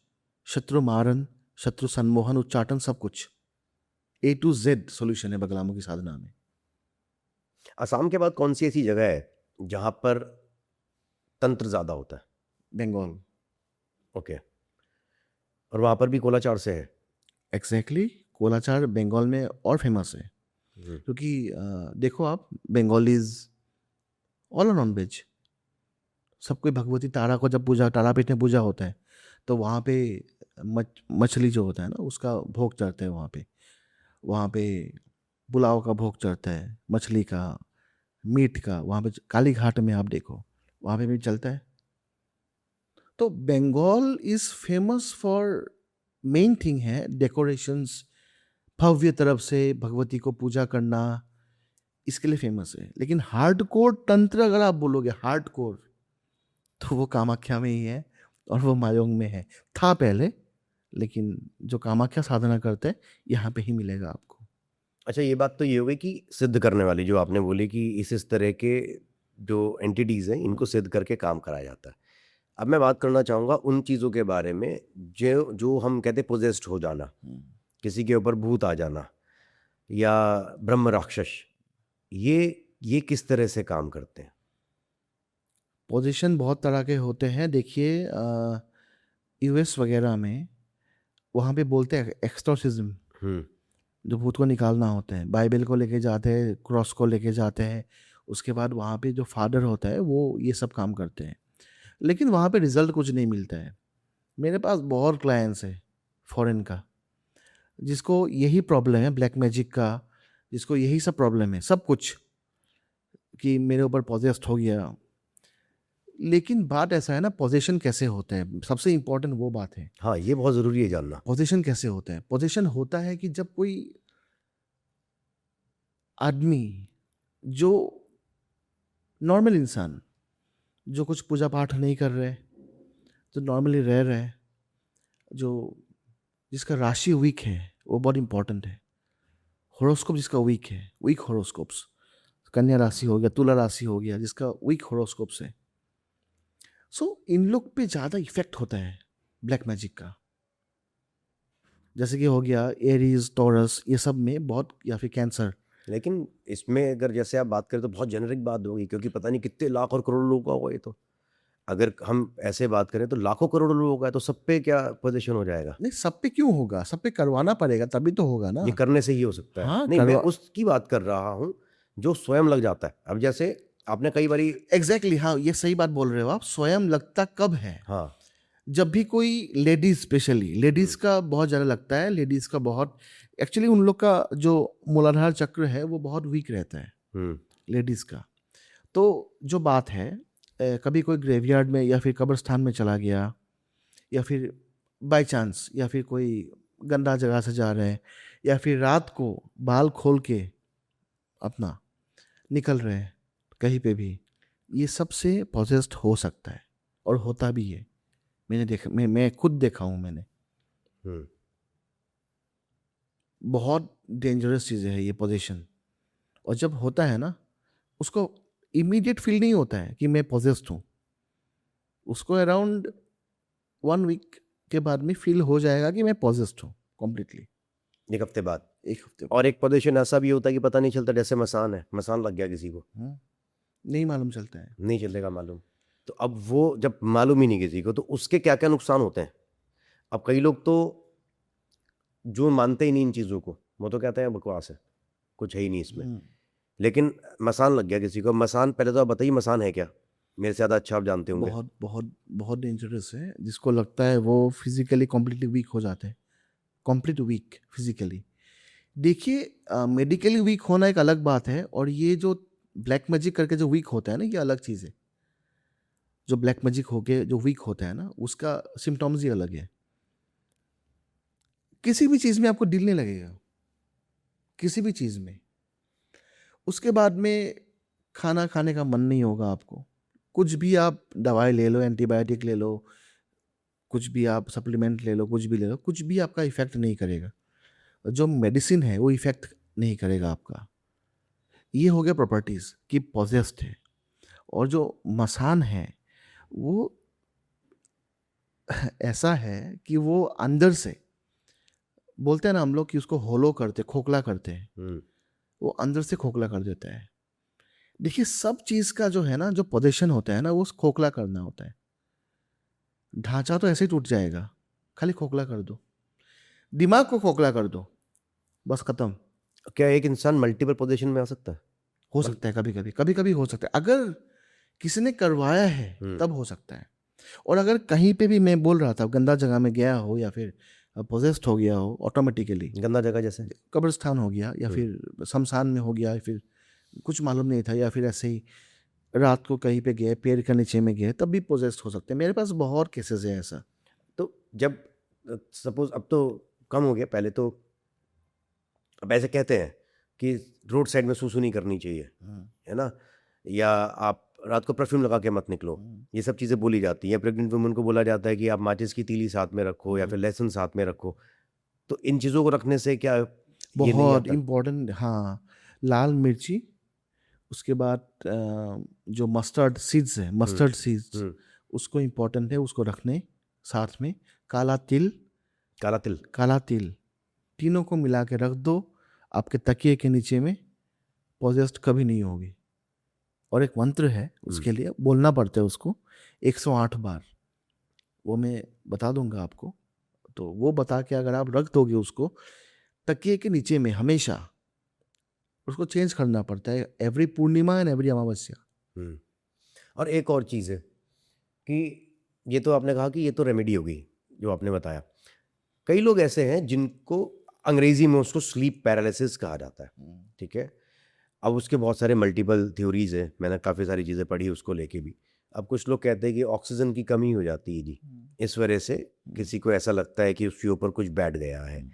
शत्रु मारन, शत्रु सम्मोहन, उच्चाटन, सब कुछ A to Z सॉल्यूशन है बगलामुखी साधना में। असम के बाद कौन सी ऐसी जगह है जहाँ पर तंत्र ज़्यादा होता है? बंगाल। ओके। और वहाँ पर भी कोलाचार से है? एग्जैक्टली, कोलाचार बंगाल में और फेमस है। क्योंकि देखो आप, बंगालीज ऑल नॉन वेज। सब कोई भगवती तारा को जब पूजा, तारापीठ में पूजा होता है, तो वहाँ पे मछली जो होता है ना उसका भोग चढ़ता है। वहाँ पे पुलाव का भोग चढ़ता है, मछली का, मीट का। वहाँ पे काली घाट में आप देखो, वहाँ पे भी चलता है। तो Bengal is famous for, main thing है डेकोरेशंस, भव्य तरफ से भगवती को पूजा करना, इसके लिए फेमस है। लेकिन हार्डकोर तंत्र अगर आप बोलोगे हार्डकोर, तो वो कामाख्या में ही है और वो मायोंग में है। था पहले, लेकिन जो कामाख्या साधना करते हैं यहाँ पे ही मिलेगा आपको। अच्छा, ये बात तो ये हो गई कि सिद्ध करने वाली, जो आपने बोली कि इस तरह के जो एंटिटीज़ हैं इनको सिद्ध करके काम कराया जाता है। अब मैं बात करना चाहूँगा उन चीज़ों के बारे में जो जो हम कहते हैं पोजेस्ड हो जाना, किसी के ऊपर भूत आ जाना या ब्रह्म राक्षस, ये किस तरह से काम करते हैं? पोजीशन बहुत तरह के होते हैं। देखिए, यूएस वगैरह में वहाँ पे बोलते हैं एक्सटोर्सिज्म, जो भूत को निकालना होता है। बाइबल को लेके जाते हैं, क्रॉस को लेके जाते हैं। उसके बाद वहाँ पे जो फादर होता है वो ये सब काम करते हैं। लेकिन वहाँ पे रिजल्ट कुछ नहीं मिलता है। मेरे पास बहुत क्लाइंट्स है फॉरेन का, जिसको यही प्रॉब्लम है ब्लैक मैजिक का, जिसको यही सब प्रॉब्लम है, सब कुछ कि मेरे ऊपर पॉजेस्ट हो गया। लेकिन बात ऐसा है ना, पोजीशन कैसे होता है, सबसे इंपॉर्टेंट वो बात है। हाँ, ये बहुत ज़रूरी है जानना। पोजीशन कैसे होता है? पोजीशन होता है कि जब कोई आदमी, जो नॉर्मल इंसान, जो कुछ पूजा पाठ नहीं कर रहे, जो नॉर्मली रह रहे, जो जिसका राशि वीक है, वो बहुत इंपॉर्टेंट है। होरोस्कोप जिसका वीक है, वीक होरोस्कोप्स, कन्या राशि हो गया, तुला राशि हो गया, जिसका वीक होरोस्कोप्स है, इन लोग पे ज़्यादा इफेक्ट होता है ब्लैक मैजिक का। जैसे कि हो गया एरीज, टॉरस, ये सब में बहुत, या फिर कैंसर। लेकिन इसमें अगर जैसे आप बात करें तो बहुत जेनरिक बात होगी, क्योंकि पता नहीं कितने लाख और करोड़ लोगों का होगा ये। तो अगर हम ऐसे बात करें तो लाखों करोड़ लोगों का है, तो सब पे क्या पोजीशन हो जाएगा? नहीं, सब पे क्यों होगा? सब पे करवाना पड़ेगा तभी तो होगा ना। ये करने से ही हो सकता है। हाँ, नहीं, मैं उसकी बात कर रहा हूँ जो स्वयं लग जाता है। अब जैसे आपने कई बारी एग्जैक्टली, हाँ, ये सही बात बोल रहे हो आप। स्वयं लगता कब है? हाँ, जब भी कोई लेडीज, स्पेशली लेडीज का बहुत ज़्यादा लगता है। लेडीज का बहुत, एक्चुअली उन लोग का जो मूलाधार चक्र है वो बहुत वीक रहता है लेडीज का। तो जो बात है, कभी कोई ग्रेवयार्ड में या फिर कब्रस्तान में चला गया, या फिर बाय चांस, या फिर कोई गंदा जगह से जा रहे हैं, या फिर रात को बाल खोल के अपना निकल रहे हैं कहीं पे भी, ये सबसे पॉजेस्ड हो सकता है और होता भी है। मैंने देखा, मैं खुद देखा हूँ मैंने। हम्म, बहुत डेंजरस चीज़ है ये पोजेशन। और जब होता है ना, उसको इमीडिएट फील नहीं होता है कि मैं पॉजेस्ड हूँ। उसको अराउंड 1 वीक के बाद में फील हो जाएगा कि मैं पॉजेस्ड हूँ कम्प्लीटली। एक हफ्ते बाद। 1 हफ्ते और एक पोजीशन ऐसा भी होता है कि पता नहीं चलता, जैसे मसान है, मसान लग गया किसी को, नहीं मालूम चलता है। नहीं चलेगा मालूम। तो अब वो जब मालूम ही नहीं किसी को, तो उसके क्या क्या नुकसान होते हैं। अब कई लोग तो जो मानते ही नहीं इन चीज़ों को, वो तो कहते हैं बकवास है, कुछ है ही नहीं इसमें। लेकिन मसान लग गया किसी को। मसान, पहले तो आप बताइए मसान है क्या, मेरे से ज़्यादा अच्छा आप जानते होंगे। बहुत बहुत बहुत डेंजरस है। जिसको लगता है वो फिजिकली कम्प्लीटली वीक हो जाते हैं, कंप्लीट वीक फिजिकली। देखिए, मेडिकली वीक होना एक अलग बात है, और ये जो ब्लैक मैजिक करके जो वीक होता है ना, ये अलग चीज़ है। जो ब्लैक मैजिक होके जो वीक होता है ना, उसका सिम्टम्स ही अलग है। किसी भी चीज़ में आपको दिल नहीं लगेगा, किसी भी चीज़ में। उसके बाद में खाना खाने का मन नहीं होगा आपको। कुछ भी आप दवाई ले लो, एंटीबायोटिक ले लो, कुछ भी आप सप्लीमेंट ले लो, कुछ भी ले लो, कुछ भी आपका इफ़ेक्ट नहीं करेगा। जो मेडिसिन है वो इफ़ेक्ट नहीं करेगा आपका। ये हो गया प्रॉपर्टीज़ कि पॉजेस्ड है। और जो मसान है वो ऐसा है कि वो अंदर से, बोलते हैं ना हम लोग कि उसको होलो करते, खोखला करते हैं। वो अंदर से खोखला कर देता है। देखिए, सब चीज़ का जो है ना, जो पोजीशन होता है ना, वो खोखला करना होता है। ढांचा तो ऐसे ही टूट जाएगा, खाली खोखला कर दो। दिमाग को खोखला कर दो, बस खत्म। क्या एक इंसान मल्टीपल पोजीशन में आ सकता है? हो सकता है, कभी कभी हो सकता है। अगर किसी ने करवाया है तब हो सकता है। और अगर कहीं पे भी, मैं बोल रहा था, गंदा जगह में गया हो या फिर पोजेस्ड हो गया हो ऑटोमेटिकली, गंदा जगह जैसे कब्रिस्तान हो गया या फिर शमशान में हो गया, या फिर कुछ मालूम नहीं था, या फिर ऐसे ही रात को कहीं पे गए, पेड़ के नीचे में गए, तब भी पोजेस्ड हो सकते हैं। मेरे पास बहुत केसेस है ऐसा। तो जब सपोज, अब तो कम हो गया, पहले तो अब ऐसे कहते हैं कि रोड साइड में सूसू नहीं करनी चाहिए, है ना, या आप रात को परफ्यूम लगा के मत निकलो, ये सब चीज़ें बोली जाती हैं। प्रेग्नेंट वुमेन को बोला जाता है कि आप माचिस की तीली साथ में रखो या फिर लहसुन साथ में रखो। तो इन चीज़ों को रखने से क्या ये नहीं बहुत आता? इम्पोर्टेंट, हाँ। लाल मिर्ची, उसके बाद जो मस्टर्ड सीड्स है, मस्टर्ड सीड्स, उसको इम्पोर्टेंट है उसको रखने साथ में। काला तिल, काला तिल, काला तिल, तीनों को मिला के रख दो आपके तकिए के नीचे में, पॉजेस्ड कभी नहीं होगी। और एक मंत्र है उसके लिए, बोलना पड़ता है उसको 108 बार, वो मैं बता दूंगा आपको। तो वो बता के अगर आप रख दोगे उसको तकिए के नीचे में हमेशा, उसको चेंज करना पड़ता है एवरी पूर्णिमा एंड एवरी अमावस्या। और एक और चीज़ है कि ये तो आपने कहा कि ये तो रेमेडी होगी जो आपने बताया। कई लोग ऐसे हैं जिनको अंग्रेजी में उसको स्लीप पैरालिसिस कहा जाता है, ठीक है। अब उसके बहुत सारे मल्टीपल थ्योरीज हैं, मैंने काफ़ी सारी चीज़ें पढ़ी उसको लेके भी। अब कुछ लोग कहते हैं कि ऑक्सीजन की कमी हो जाती है जी, इस वजह से किसी को ऐसा लगता है कि उसके ऊपर कुछ बैठ गया है।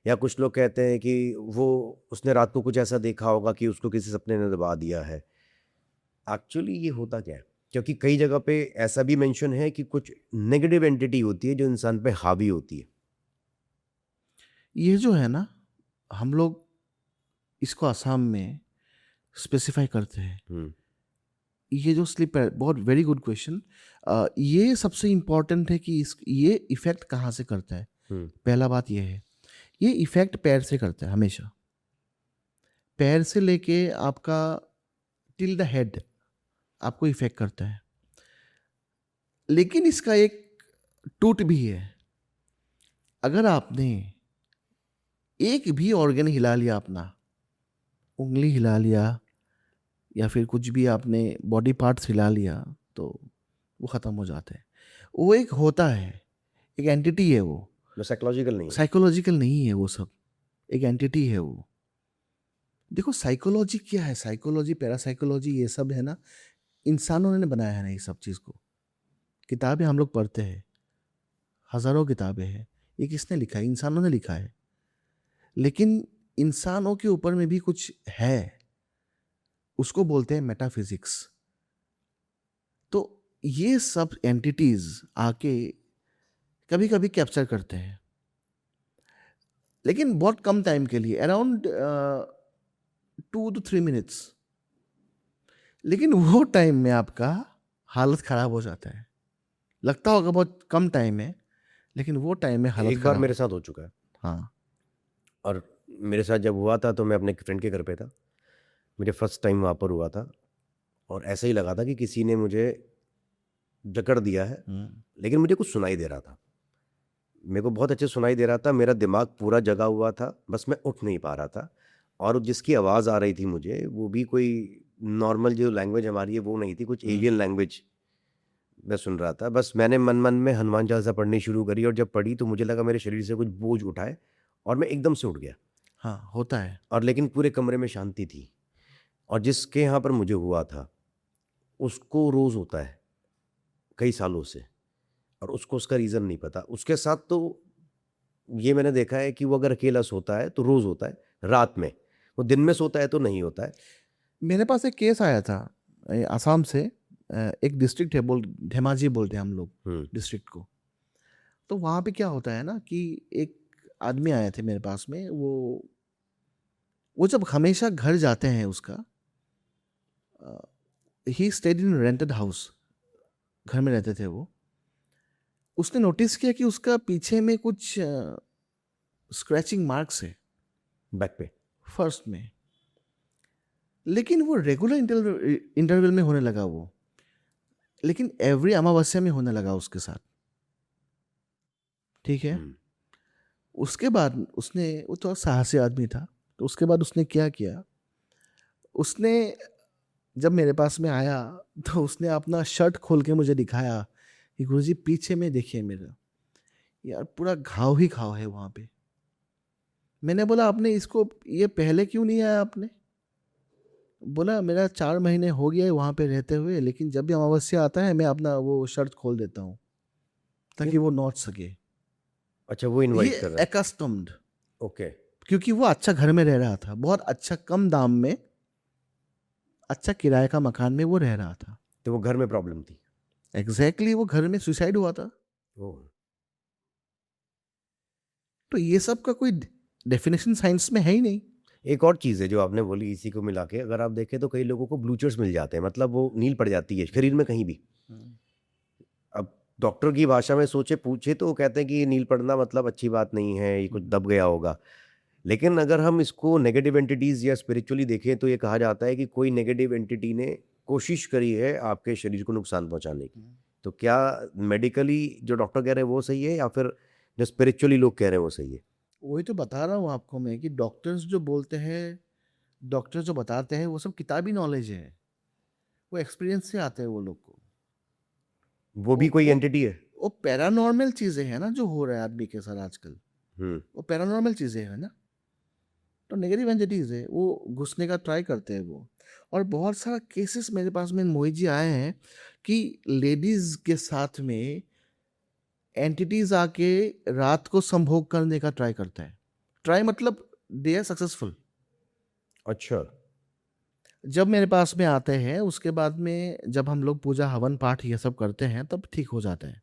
या कुछ लोग कहते हैं कि वो उसने रात को कुछ ऐसा देखा होगा कि उसको किसी सपने ने दबा दिया है। एक्चुअली ये होता क्या है? क्योंकि कई जगह पे ऐसा भी मेंशन है कि कुछ नेगेटिव एंटिटी होती है जो इंसान पे हावी होती है। ये जो है ना, हम लोग इसको असम में स्पेसिफाई करते हैं। ये जो स्लीप है, बहुत वेरी गुड क्वेश्चन। ये सबसे इम्पॉर्टेंट है कि ये इफेक्ट कहाँ से करता है। पहला बात ये है, ये इफेक्ट पैर से करता है हमेशा। पैर से लेके आपका टिल द हेड आपको इफेक्ट करता है। लेकिन इसका एक टूट भी है। अगर आपने एक भी ऑर्गन हिला लिया, अपना उंगली हिला लिया या फिर कुछ भी आपने बॉडी पार्ट्स हिला लिया, तो वो ख़त्म हो जाते हैं। वो एक होता है, एक एंटिटी है वो, साइकोलॉजिकल नहीं है। साइकोलॉजिकल नहीं है वो सब, एक एंटिटी है वो। देखो, साइकोलॉजी क्या है, साइकोलॉजी, पैरासाइकोलॉजी, ये सब है ना, इंसानों ने बनाया है ना ये सब चीज़ को। किताबें हम लोग पढ़ते हैं, हज़ारों किताबें हैं, ये किसने लिखा है? इंसानों ने लिखा है। लेकिन इंसानों के ऊपर में भी कुछ है, उसको बोलते हैं मेटाफिजिक्स। तो ये सब एंटिटीज आके कभी कभी कैप्चर करते हैं, लेकिन बहुत कम टाइम के लिए, अराउंड 2 to 3 मिनट्स। लेकिन वो टाइम में आपका हालत खराब हो जाता है। लगता होगा बहुत कम टाइम है, लेकिन वो टाइम में हालत एक बार खराब। मेरे साथ हो चुका है, हाँ। और मेरे साथ जब हुआ था तो मैं अपने फ्रेंड के घर पे था, मुझे फर्स्ट टाइम वहाँ पर हुआ था, और ऐसा ही लगा था कि किसी ने मुझे जकड़ दिया है, लेकिन मुझे कुछ सुनाई दे रहा था, मेरे को बहुत अच्छे सुनाई दे रहा था, मेरा दिमाग पूरा जगा हुआ था, बस मैं उठ नहीं पा रहा था। और जिसकी आवाज़ आ रही थी मुझे, वो भी कोई नॉर्मल जो लैंग्वेज हमारी है वो नहीं थी, कुछ एलियन लैंग्वेज मैं सुन रहा था। बस मैंने मन मन में हनुमान चालीसा पढ़नी शुरू करी, और जब पढ़ी तो मुझे लगा मेरे शरीर से कुछ बोझ उठाए, और मैं एकदम से उठ गया। हाँ, होता है। और लेकिन पूरे कमरे में शांति थी। और जिसके यहाँ पर मुझे हुआ था उसको रोज़ होता है कई सालों से, और उसको उसका रीज़न नहीं पता। उसके साथ तो ये मैंने देखा है कि वो अगर अकेला सोता है तो रोज़ होता है रात में, वो दिन में सोता है तो नहीं होता है। मेरे पास एक केस आया था आसाम से। एक डिस्ट्रिक्ट है, धेमाजी बोलते हैं हम लोग डिस्ट्रिक्ट को। तो वहाँ पे क्या होता है ना कि एक आदमी आए थे मेरे पास में। वो जब हमेशा घर जाते हैं उसका, he stayed in rented house, घर में रहते थे वो। उसने नोटिस किया कि उसका पीछे में कुछ स्क्रैचिंग मार्क्स है बैक पे। फर्स्ट में, लेकिन वो रेगुलर इंटरवल में होने लगा वो, लेकिन एवरी अमावस्या में होने लगा उसके साथ। ठीक है। उसके बाद उसने, वो थोड़ा साहसी आदमी था, तो उसके बाद उसने क्या किया, उसने जब मेरे पास में आया तो उसने अपना शर्ट खोल के मुझे दिखाया कि गुरुजी पीछे में देखिए मेरा, यार पूरा घाव ही घाव है वहाँ पे। मैंने बोला आपने इसको, ये पहले क्यों नहीं आया आपने? बोला मेरा 4 महीने हो गया है वहाँ पे रहते हुए, लेकिन जब भी अमावस्या आता है मैं अपना वो शर्ट खोल देता हूँ ताकि वो नोच सके। अच्छा, वो इनवाइट कर रहा है। Accustomed, okay. क्योंकि वो अच्छा घर में रह रहा था, बहुत अच्छा, कम दाम में, अच्छा किराए का मकान में वो रह रहा था। तो वो घर में प्रॉब्लम थी। एग्जैक्टली वो घर में सुसाइड हुआ था। ओह। तो ये सब का कोई डेफिनेशन साइंस में है ही नहीं। एक और चीज़ है जो आपने बोली, इसी को मिला के अगर आप देखें तो कई लोगों को ब्लूचर्स मिल जाते हैं, मतलब वो नील पड़ जाती है शरीर में कहीं भी। अब डॉक्टर की भाषा में सोचे पूछे तो वो कहते हैं कि ये नील पड़ना मतलब अच्छी बात नहीं है, ये कुछ दब गया होगा। लेकिन अगर हम इसको नेगेटिव एंटिटीज़ या स्पिरिचुअली देखें तो ये कहा जाता है कि कोई नेगेटिव एंटिटी ने कोशिश करी है आपके शरीर को नुकसान पहुंचाने की। तो क्या मेडिकली जो डॉक्टर कह रहे हैं वो सही है, या फिर जो स्पिरिचुअली लोग कह रहे हैं वो सही है? वही तो बता रहा हूँ आपको मैं कि डॉक्टर्स जो बोलते हैं, डॉक्टर्स जो बताते हैं, वो सब किताबी नॉलेज है, वो एक्सपीरियंस से आते हैं वो लोग को। वो भी कोई वो एंटिटी है? वो पैरानॉर्मल चीजें हैं ना जो हो रहा है आदमी के साथ आजकल, वो पैरानॉर्मल चीजें हैं ना। तो नेगेटिव एंटिटीज है, वो घुसने का ट्राई करते हैं वो। और बहुत सारा केसेस मेरे पास में मोहित जी आए हैं कि लेडीज के साथ में एंटिटीज आके रात को संभोग करने का ट्राई करता है। ट्राई मतलब दे आर सक्सेसफुल। अच्छा। जब मेरे पास में आते हैं उसके बाद में जब हम लोग पूजा हवन पाठ ये सब करते हैं तब ठीक हो जाते हैं।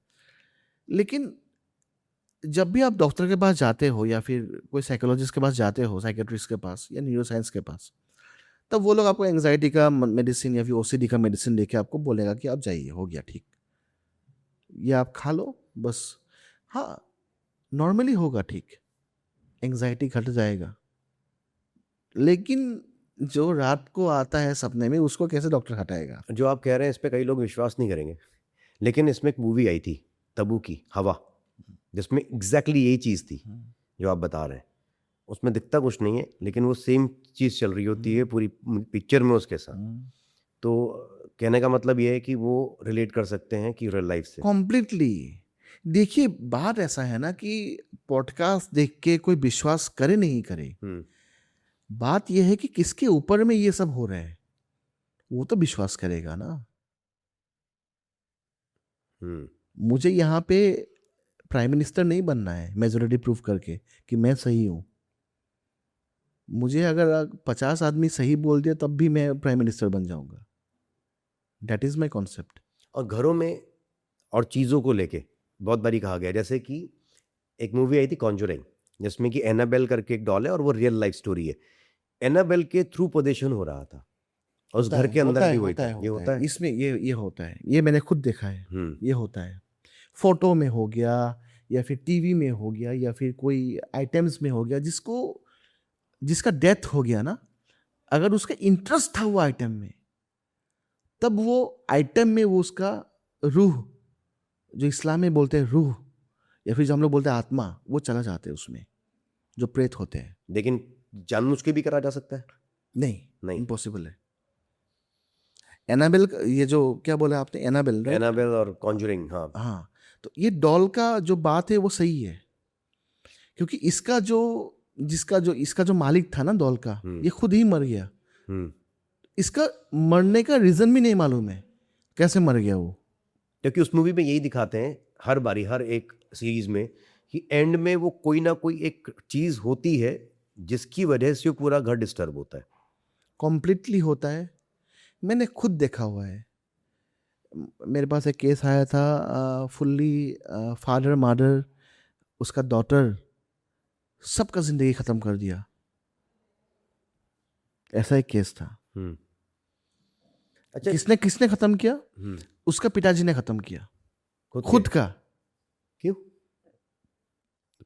लेकिन जब भी आप डॉक्टर के पास जाते हो या फिर कोई साइकोलॉजिस्ट के पास जाते हो, साइकेट्रिस्ट के पास या न्यूरोसाइंस के पास, तब वो लोग आपको एंजाइटी का मेडिसिन या फिर ओसीडी का मेडिसिन लेके आपको बोलेगा कि आप जाइए, हो गया ठीक, ये आप खा लो बस। हाँ, नॉर्मली होगा ठीक, एंजाइटी घट जाएगा। लेकिन जो रात को आता है सपने में, उसको कैसे डॉक्टर हटाएगा? जो आप कह रहे हैं इस पे कई लोग विश्वास नहीं करेंगे, लेकिन इसमें एक मूवी आई थी तब्बू की, हवा, जिसमें एग्जैक्टली यही चीज़ थी जो आप बता रहे हैं। उसमें दिखता कुछ नहीं है, लेकिन वो सेम चीज़ चल रही होती है पूरी पिक्चर में उसके साथ। तो कहने का मतलब ये है कि वो रिलेट कर सकते हैं कि रियल लाइफ से। कॉम्प्लीटली। देखिए बात ऐसा है ना कि पॉडकास्ट देख के कोई विश्वास करे नहीं करे, बात यह है कि किसके ऊपर में ये सब हो रहा है, वो तो विश्वास करेगा ना। मुझे यहाँ पे प्राइम मिनिस्टर नहीं बनना है मेजोरिटी प्रूफ करके कि मैं सही हूँ। मुझे अगर 50 आदमी सही बोल दिया तब भी मैं प्राइम मिनिस्टर बन जाऊंगा. That is my concept. और घरों में और चीज़ों को लेके बहुत बारी कहा गया, जैसे कि एक मूवी आई थी कॉन्जरिंग, जिसमें कि एनाबेल करके एक डॉल है और वो रियल लाइफ स्टोरी है. एनाबेल के थ्रू पोजेशन हो रहा था और उस घर के अंदर भी वही था. ये होता है. इसमें ये होता है. ये मैंने खुद देखा है. ये होता है. फोटो में हो गया या फिर टीवी में हो गया या फिर कोई आइटम्स में हो गया, जिसका डेथ हो गया ना, अगर उसका इंटरेस्ट था वो आइटम में, तब वो आइटम में वो उसका रूह, जो इस्लाम में बोलते हैं रूह, या फिर जो हम लोग बोलते हैं आत्मा, वो चला जाते हैं उसमें, जो प्रेत होते हैं. लेकिन जानबूझ के भी करा जा सकता है? नहीं, इम्पॉसिबल है. एनाबेल, ये जो क्या बोला आपने, एनाबेल, राइट? एनाबेल और कॉन्जरिंग. हाँ. तो ये डॉल का जो बात है वो सही है, क्योंकि इसका जो मालिक था ना डॉल का, ये खुद ही मर गया. इसका मरने का रीजन भी नहीं मालूम है कैसे मर गया वो. क्योंकि उस मूवी में यही दिखाते हैं हर बारी, हर एक सीरीज में, कि एंड में वो कोई ना कोई एक चीज होती है जिसकी वजह से पूरा घर डिस्टर्ब होता है. कॉम्प्लीटली होता है. मैंने खुद देखा हुआ है. मेरे पास एक केस आया था, फुल्ली फादर मदर, उसका डॉटर, सबका जिंदगी खत्म कर दिया. ऐसा एक केस था. अच्छा, किसने खत्म किया? उसका पिताजी ने खत्म किया, खुद का. क्यों?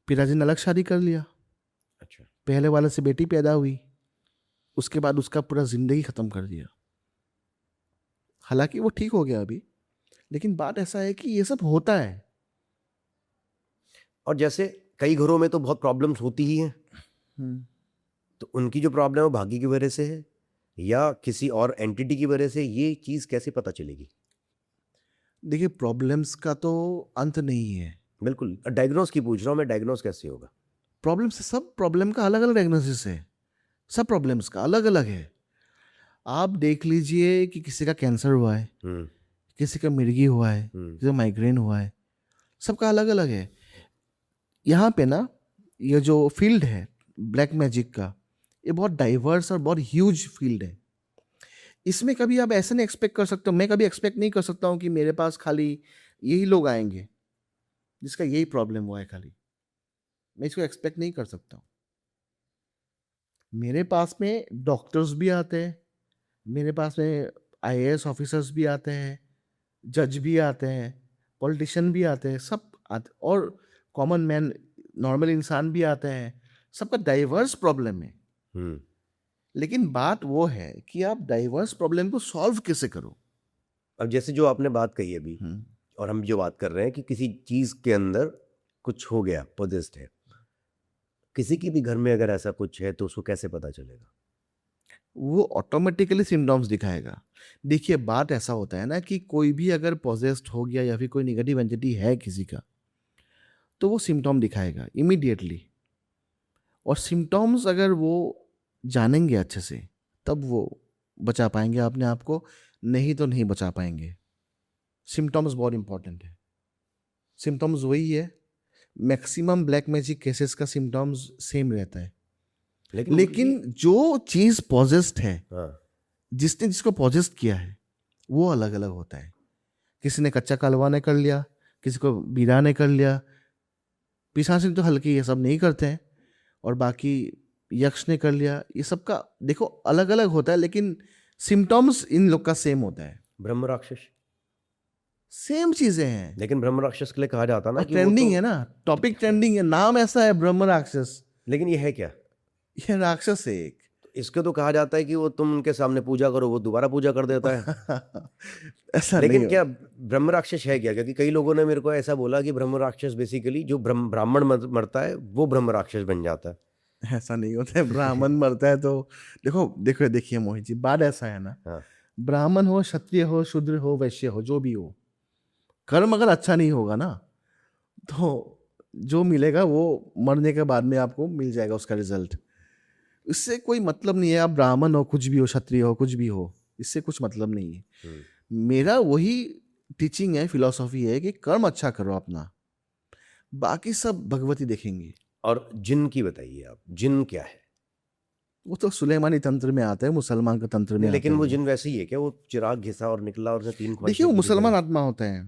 पिताजी ने अलग शादी कर लिया. अच्छा. पहले वाले से बेटी पैदा हुई, उसके बाद उसका पूरा जिंदगी खत्म कर दिया. हालांकि वो ठीक हो गया अभी, लेकिन बात ऐसा है कि ये सब होता है. और जैसे कई घरों में तो बहुत प्रॉब्लम्स होती ही हैं, तो उनकी जो प्रॉब्लम है वो भाग्य की वजह से है या किसी और एंटिटी की वजह से, ये चीज कैसे पता चलेगी? देखिए, प्रॉब्लम्स का तो अंत नहीं है. बिल्कुल. डायग्नोस की पूछ रहा हूँ मैं, डायग्नोस कैसे होगा? प्रॉब्लम से, सब प्रॉब्लम का अलग अलग डायग्नोसिस है. सब प्रॉब्लम्स का अलग अलग है. आप देख लीजिए कि किसी का कैंसर हुआ है, किसी का मिर्गी हुआ है, किसी का माइग्रेन हुआ है. सबका अलग अलग है. यहाँ पे ना, ये जो फील्ड है ब्लैक मैजिक का, ये बहुत डाइवर्स और बहुत ह्यूज फील्ड है. इसमें कभी आप ऐसे नहीं एक्सपेक्ट कर सकते हो, मैं कभी एक्सपेक्ट नहीं कर सकता हूँ कि मेरे पास खाली यही लोग आएंगे जिसका यही प्रॉब्लम हुआ है खाली. मैं इसको एक्सपेक्ट नहीं कर सकता हूँ. मेरे पास में डॉक्टर्स भी आते हैं, मेरे पास में IAS ऑफिसर्स भी आते हैं, जज भी आते हैं, पॉलिटिशियन भी आते हैं, सब आते, और कॉमन मैन, नॉर्मल इंसान भी आते हैं. सबका डाइवर्स प्रॉब्लम है. लेकिन बात वो है कि आप डाइवर्स प्रॉब्लम को सॉल्व कैसे करो. अब जैसे जो आपने बात कही अभी, और हम जो बात कर रहे हैं कि किसी चीज के अंदर कुछ हो गया, पोजेस्ड है, किसी की भी घर में अगर ऐसा कुछ है तो उसको कैसे पता चलेगा? वो ऑटोमेटिकली सिम्टम्स दिखाएगा. देखिए, बात ऐसा होता है ना कि कोई भी अगर पोजेस्ड हो गया या फिर कोई नेगेटिव एंटिटी है किसी का, तो वो सिम्टम दिखाएगा इमीडिएटली. और सिम्टम्स अगर वो जानेंगे अच्छे से, तब वो बचा पाएंगे अपने आप को, नहीं तो नहीं बचा पाएंगे. सिम्टम्स बहुत इंपॉर्टेंट है. सिम्टम्स वही है, मैक्सिमम ब्लैक मैजिक केसेस का सिम्टम्स सेम रहता है. लेकिन जो चीज पॉजेस्ड है, जिसने जिसको पॉजेस्ड किया है, वो अलग अलग होता है. किसी ने कच्चा कालवा ने कर लिया, किसी को बीरा ने कर लिया. पिशाच तो हल्के ये सब नहीं करते हैं, और बाकी यक्ष ने कर लिया. ये सब का देखो अलग अलग होता है, लेकिन सिम्टम्स इन लोग का सेम होता है. ब्रह्म राक्षस सेम चीजें हैं. लेकिन ब्रह्म राक्षस के लिए कहा जाता ना कि ट्रेंडिंग तो... है ना, टॉपिक ट्रेंडिंग है, नाम ऐसा है ब्रह्म राक्षस. लेकिन ये है क्या? ये राक्षस है एक. इसको तो कहा जाता है कि वो तुम उनके सामने पूजा करो, वो दोबारा पूजा कर देता है. ऐसा लेकिन नहीं क्या ब्रह्म राक्षस है क्या? क्योंकि कई लोगों ने मेरे को ऐसा बोला कि ब्रह्म राक्षस बेसिकली जो ब्राह्मण मरता है वो ब्रह्म राक्षस बन जाता है. ऐसा नहीं होता है. ब्राह्मण मरता है तो देखिए मोहित जी, बात ऐसा है ना, ब्राह्मण हो, क्षत्रिय हो, शूद्र हो, वैश्य हो, जो भी हो, कर्म अगर अच्छा नहीं होगा ना, तो जो मिलेगा वो मरने के बाद में आपको मिल जाएगा उसका रिजल्ट. इससे कोई मतलब नहीं है आप ब्राह्मण हो, कुछ भी हो, क्षत्रिय हो, कुछ भी हो, इससे कुछ मतलब नहीं है. मेरा वही टीचिंग है, फिलॉसफी है कि कर्म अच्छा करो अपना, बाकी सब भगवती देखेंगी. और जिन की बताइए आप, जिन क्या है? वो तो सुलेमानी तंत्र में आता है, मुसलमान का तंत्र में लेकिन आता वो है। जिन वैसे ही है क्या, वो चिराग घिसा और निकला और उसने 3 देखिए ख्वाहिशें वो पूरी मुसलमान करी? आत्मा होता है।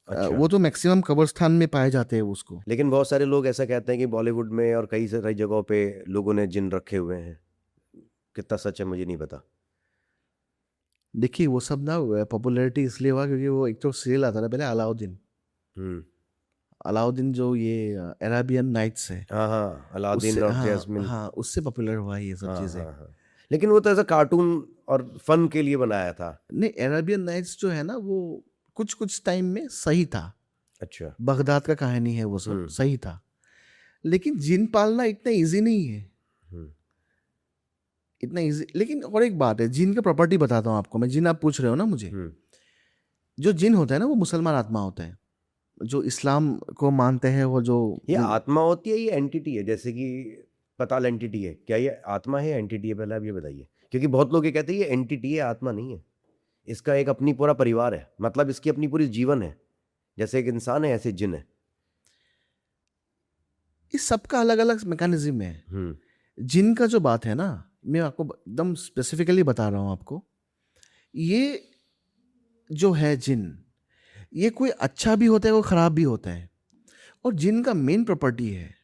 अच्छा। वो तो मैक्सिमम कब्रिस्तान में पाए जाते हैं उसको। लेकिन बहुत सारे लोग ऐसा कहते हैं कि बॉलीवुड में और कई सारी जगहों पे लोगों ने जिन रखे हुए हैं, कितना सच है मुझे नहीं पता। देखिए वो सब ना पॉपुलैरिटी इसलिए हुआ क्योंकि वो एक तो सीरियल आता था पहले, अलाउद्दीन। हम्म। अलाउद्दीन जो ये अरेबियन नाइट्स है, हाँ हाँ, उससे, अलादीन और हाँ जैस्मिन। हाँ, उससे पॉपुलर हुआ ये सब हाँ चीज़ें। हाँ हाँ। लेकिन वो तो ऐसा कार्टून और फन के लिए बनाया था। नहीं, अरेबियन नाइट्स जो है ना वो कुछ कुछ टाइम में सही था। अच्छा। बगदाद का कहानी है, वो सब हम्म सही था। लेकिन जिन पालना इतना इजी नहीं है, हम्म इतना इजी। लेकिन और एक बात है, जिन का प्रॉपर्टी बताता हूँ आपको मैं। जिन आप पूछ रहे हो ना मुझे, हम्म। जो जिन होता है ना वो मुसलमान आत्मा होता है, जो इस्लाम को मानते हैं। वो जो ये आत्मा होती है, ये एंटिटी है, जैसे कि पताल एंटिटी है, क्या ये आत्मा है एंटिटी है, पहले आप ये बताइए। क्योंकि बहुत लोग ये कहते हैं ये एंटिटी है, आत्मा नहीं है। इसका एक अपनी पूरा परिवार है, मतलब इसकी अपनी पूरी जीवन है। जैसे एक इंसान है ऐसे जिन है। इस सबका अलग अलग मैकेनिज्म है। हम्म जिन का जो बात है ना, मैं आपको एकदम स्पेसिफिकली बता रहा हूँ आपको। ये जो है जिन, ये कोई अच्छा भी होता है, कोई खराब भी होता है। और जिन का मेन प्रॉपर्टी है,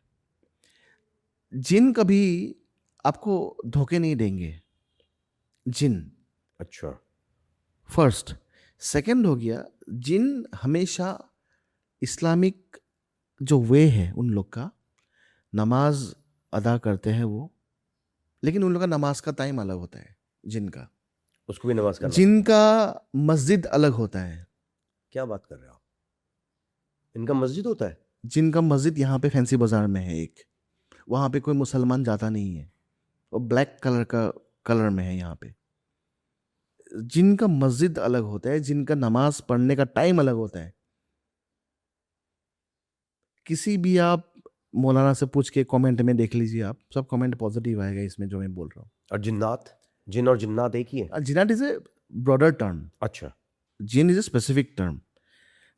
जिन कभी आपको धोखे नहीं देंगे। जिन अच्छा। फर्स्ट। सेकंड हो गया, जिन हमेशा इस्लामिक जो वे है उन लोग का, नमाज अदा करते हैं वो। लेकिन उन लोग का नमाज का टाइम अलग होता है जिनका। उसको भी नमाज करना पड़ता है? जिनका मस्जिद अलग होता है। क्या बात कर रहे हो आप? इनका मस्जिद होता है? जिनका मस्जिद यहाँ पे फैंसी बाजार में है एक, वहाँ पे कोई मुसलमान जाता नहीं है। वो ब्लैक कलर का कलर में है यहाँ पे। जिनका मस्जिद अलग होता है, जिनका नमाज पढ़ने का टाइम अलग होता है। किसी भी आप मौलाना से पूछ के कमेंट में देख लीजिए, आप सब कमेंट पॉजिटिव आएगा इसमें जो मैं बोल रहा हूँ। और जिन्नात, जिन और जिन्नात एक ही है? जिनाट इज ए ब्रॉडर टर्म, अच्छा। जिन इज ए स्पेसिफिक टर्म।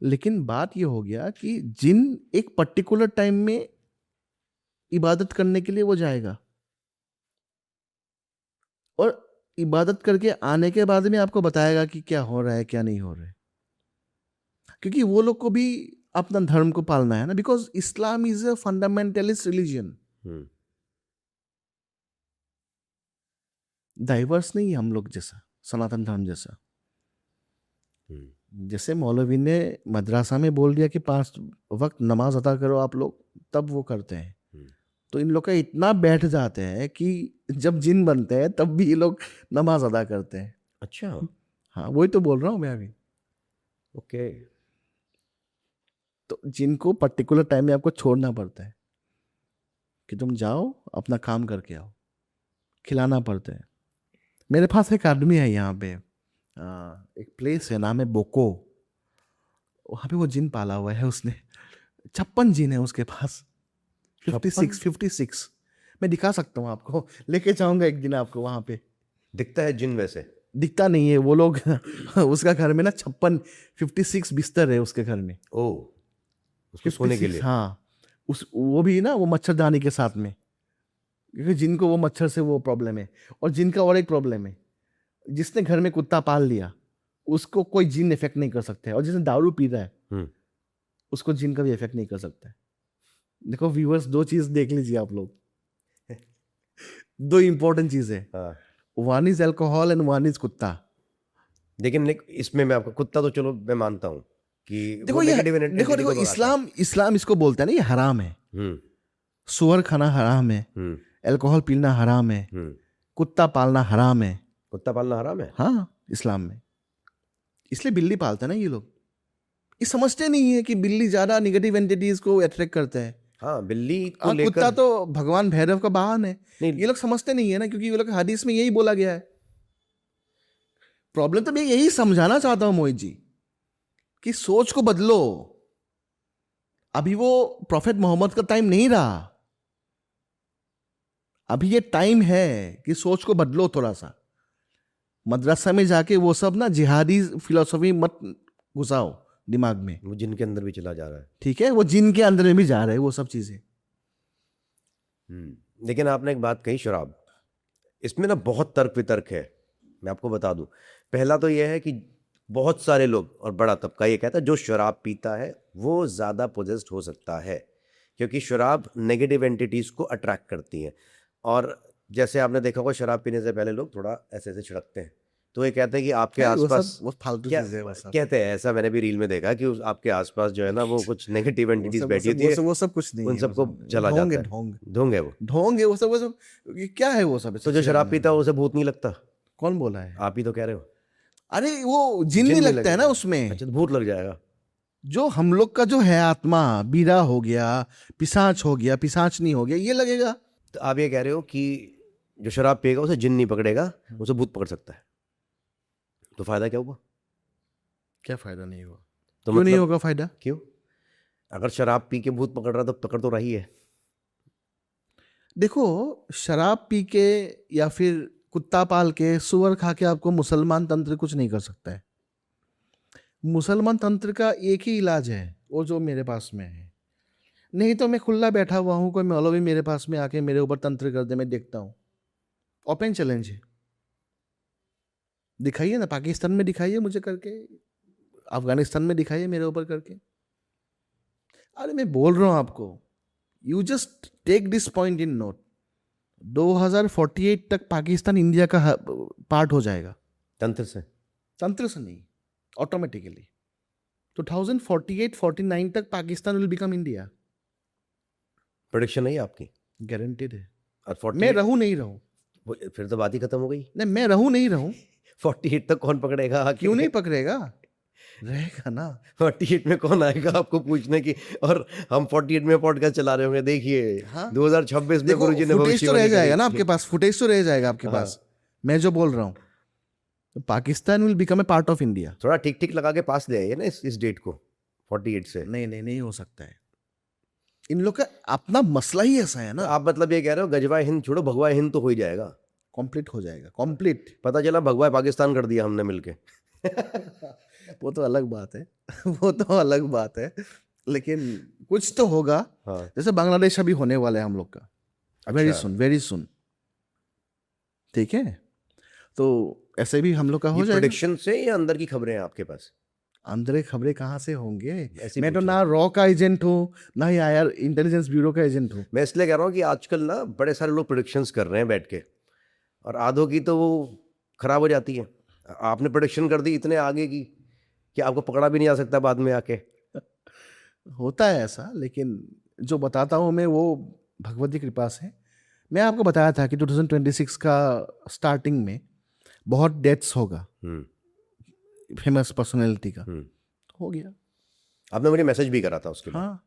लेकिन बात ये हो गया कि जिन एक पर्टिकुलर टाइम में इबादत करने के लिए वो जाएगा, और इबादत करके आने के बाद में आपको बताएगा कि क्या हो रहा है क्या नहीं हो रहा है। क्योंकि वो लोग को भी अपना धर्म को पालना है ना, because Islam is a fundamentalist religion. Hmm diverse नहीं है हम लोग जैसा, सनातन धर्म जैसा। हम्म जैसे मौलवी ने मदरसा में बोल दिया कि 5 वक्त नमाज अदा करो आप लोग, तब वो करते हैं। हम्म। तो इन लोग का इतना बैठ जाते हैं कि जब जिन बनते हैं तब भी ये लोग नमाज अदा करते हैं। अच्छा। हाँ, वही तो बोल रहा हूँ मैं अभी। ओके। तो जिनको पर्टिकुलर टाइम में आपको छोड़ना पड़ता है कि तुम जाओ अपना काम करके आओ, खिलाना पड़ता है। मेरे पास एक आदमी है यहाँ पे, एक प्लेस है, नाम है बोको। वहाँ पे वो जिन पाला हुआ है उसने। 56 जिन है उसके पास। 56। मैं दिखा सकता हूँ आपको, लेके जाऊंगा एक दिन आपको वहाँ पे। दिखता है जिन वैसे? दिखता नहीं है वो लोग उसका घर में ना 56 बिस्तर है उसके घर में। ओ, उसको सोने के 56, लिए? हाँ। वो भी ना वो मच्छरदानी के साथ में, क्योंकि जिनको वो मच्छर से वो प्रॉब्लम है। और जिनका और एक प्रॉब्लम है, जिसने घर में कुत्ता पाल लिया उसको कोई जिन इफेक्ट नहीं कर सकता है। और जिसने दारू पी रहा है हम्म उसको जिन का भी इफेक्ट नहीं कर सकता है। देखो व्यूअर्स, 2 चीज देख लीजिए आप लोग। 2 इंपॉर्टेंट चीज है, हाँ। One is alcohol and one is कुत्ता। लेकिन इसमें मैं आपको, कुत्ता तो चलो मैं मानता हूँ कि देखो वो ये, नेगेटिव देखो एंटिटी देखो, को भगाता है। इस्लाम इसको बोलता है ना, ये हराम है। हम्म सुअर खाना हराम है, हम्म अल्कोहल पीना हराम है, हम्म कुत्ता पालना हराम है। कुत्ता पालना हराम है? हाँ, इस्लाम में। इसलिए बिल्ली पालते हैं ना ये लोग। ये समझते नहीं है कि बिल्ली ज्यादा निगेटिव एंटिटीज को अट्रैक्ट करता है। हाँ, बिल्ली को कुत्ता लेकर। तो भगवान भैरव का वाहन है। नहीं, ये लोग समझते नहीं है ना, क्योंकि ये लोग हदीस में यही बोला गया है। प्रॉब्लम तो मैं यही समझाना चाहता हूं मोहित जी, कि सोच को बदलो। अभी वो प्रॉफेट मोहम्मद का टाइम नहीं रहा। अभी ये टाइम है कि सोच को बदलो थोड़ा सा। मदरसा में जाके वो सब ना जिहादी फिलोसफी मत घुसाओ दिमाग में। वो जिनके अंदर भी चला जा रहा है। ठीक है, वो जिन के अंदर में भी जा रहे हैं वो सब चीजें। लेकिन आपने एक बात कही, शराब। इसमें ना बहुत तर्क वितर्क है, मैं आपको बता दूं। पहला तो यह है कि बहुत सारे लोग और बड़ा तबका ये कहता है जो शराब पीता है वो ज़्यादा पोजेस्ड हो सकता है, क्योंकि शराब नेगेटिव एंटिटीज़ को अट्रैक्ट करती है। और जैसे आपने देखा होगा शराब पीने से पहले लोग थोड़ा ऐसे ऐसे छिड़कते हैं, तो ये कहते हैं कि आपके आसपास वो फालतू क्या चीजें, वो सब कहते हैं, ऐसा मैंने भी रील में देखा कि आपके आसपास जो है ना वो कुछ नेगेटिव एंटिटीज बैठी होती है, वो सब कुछ नहीं उन है, सबको वो सब चला ढोंग जाता है, है। ढोंग ढोंग है वो। ढोंग है, वो सब ये क्या है वो सब? तो जो शराब पीता है उसे भूत नहीं लगता? कौन बोला है? आप ही तो कह रहे हो। अरे वो जिन नहीं लगता है ना उसमें। अच्छा, तो भूत लग जाएगा। जो हम लोग का जो है आत्मा, बीरा हो गया, पिशाच हो गया, पिशाचनी हो गया, ये लगेगा। तो आप ये कह रहे हो कि जो शराब पिएगा उसे जिन नहीं पकड़ेगा, उसे भूत पकड़ सकता है। तो फायदा क्या हुआ? क्या फायदा नहीं हुआ? तो क्यों नहीं मतलब होगा फायदा? क्यों? अगर शराब पी के भूत पकड़ रहा तो पकड़ तो रही है। देखो, शराब पी के या फिर कुत्ता पाल के, सुअर खा के आपको मुसलमान तंत्र कुछ नहीं कर सकता है। मुसलमान तंत्र का एक ही इलाज है, वो जो मेरे पास में है। नहीं तो मैं खुला बैठा हुआ हूँ, कोई मौलवी मेरे पास में आके मेरे ऊपर तंत्र कर दे, मैं देखता हूँ। ओपन चैलेंज है, दिखाइए ना, पाकिस्तान में दिखाइए मुझे करके, अफगानिस्तान में दिखाइए मेरे ऊपर करके। अरे मैं बोल रहा हूँ आपको, you just take this point in note, 2048 तक पाकिस्तान इंडिया का पार्ट हो जाएगा। तंत्र से? तंत्र से नहीं, ऑटोमेटिकली 2048-49 तक Pakistan will become India. Prediction नहीं है आपकी? गारंटेड है। और 48 मैं रहूं नहीं रहूं, फिर तो बात ही खत्म हो गई। नहीं मैं रहूं नहीं रहूं, 48 तक कौन पकड़ेगा आके? क्यों नहीं पकड़ेगा, रहेगा ना। 48 में कौन आएगा आपको पूछने की? और हम 48 में पॉडकास्ट चला रहे होंगे, देखिए। हाँ? 2026 में देखो, गुरुजी ने फुटेज तो रह भविष्यवाणी जाएगा करी। ना आपके पास, फुटेज तो रह जाएगा आपके हाँ। पास। मैं जो बोल रहा हूँ, Pakistan will become a part of India. थोड़ा ठीक ठीक लगा के पास ले आइए ना इस डेट को 48 से। नहीं हो सकता है, इन लोग का अपना मसला ही ऐसा है तो ना। आप मतलब ये कह रहे हो गजवा हिंद छोड़ो, भगवा हिंद तो हो ही जाएगा। कंप्लीट हो जाएगा, कंप्लीट। पता चला भगवा पाकिस्तान कर दिया हमने मिलके। वो तो अलग बात है, वो तो अलग बात है, लेकिन कुछ तो होगा। हाँ। जैसे बांग्लादेश अभी होने वाला है हम लोग का, वेरी अच्छा। सुन, वेरी सुन, ठीक है? तो ऐसे भी हम लोग का हो जाएगा। प्रेडिक्शन से या अंदर की खबरें हैं आपके पास? अंदर खबरें कहाँ से होंगे? ऐसी मैं तो पूछ ना रॉ का एजेंट हूँ, ना ही आईआर इंटेलिजेंस ब्यूरो का एजेंट हूँ। मैं इसलिए कह रहा हूँ कि आजकल ना बड़े सारे लोग प्रेडिक्शंस कर रहे हैं बैठ के, और आधों की तो वो खराब हो जाती है। आपने प्रेडिक्शन कर दी इतने आगे की कि आपको पकड़ा भी नहीं जा सकता बाद में आके। होता है ऐसा, लेकिन जो बताता हूँ मैं वो भगवत की कृपा से। मैं आपको बताया था कि 2026 का स्टार्टिंग में बहुत डेथ्स होगा फेमस पर्सनैलिटी का, तो हो गया। आपने मुझे मैसेज भी करा था उसके बाद। हाँ,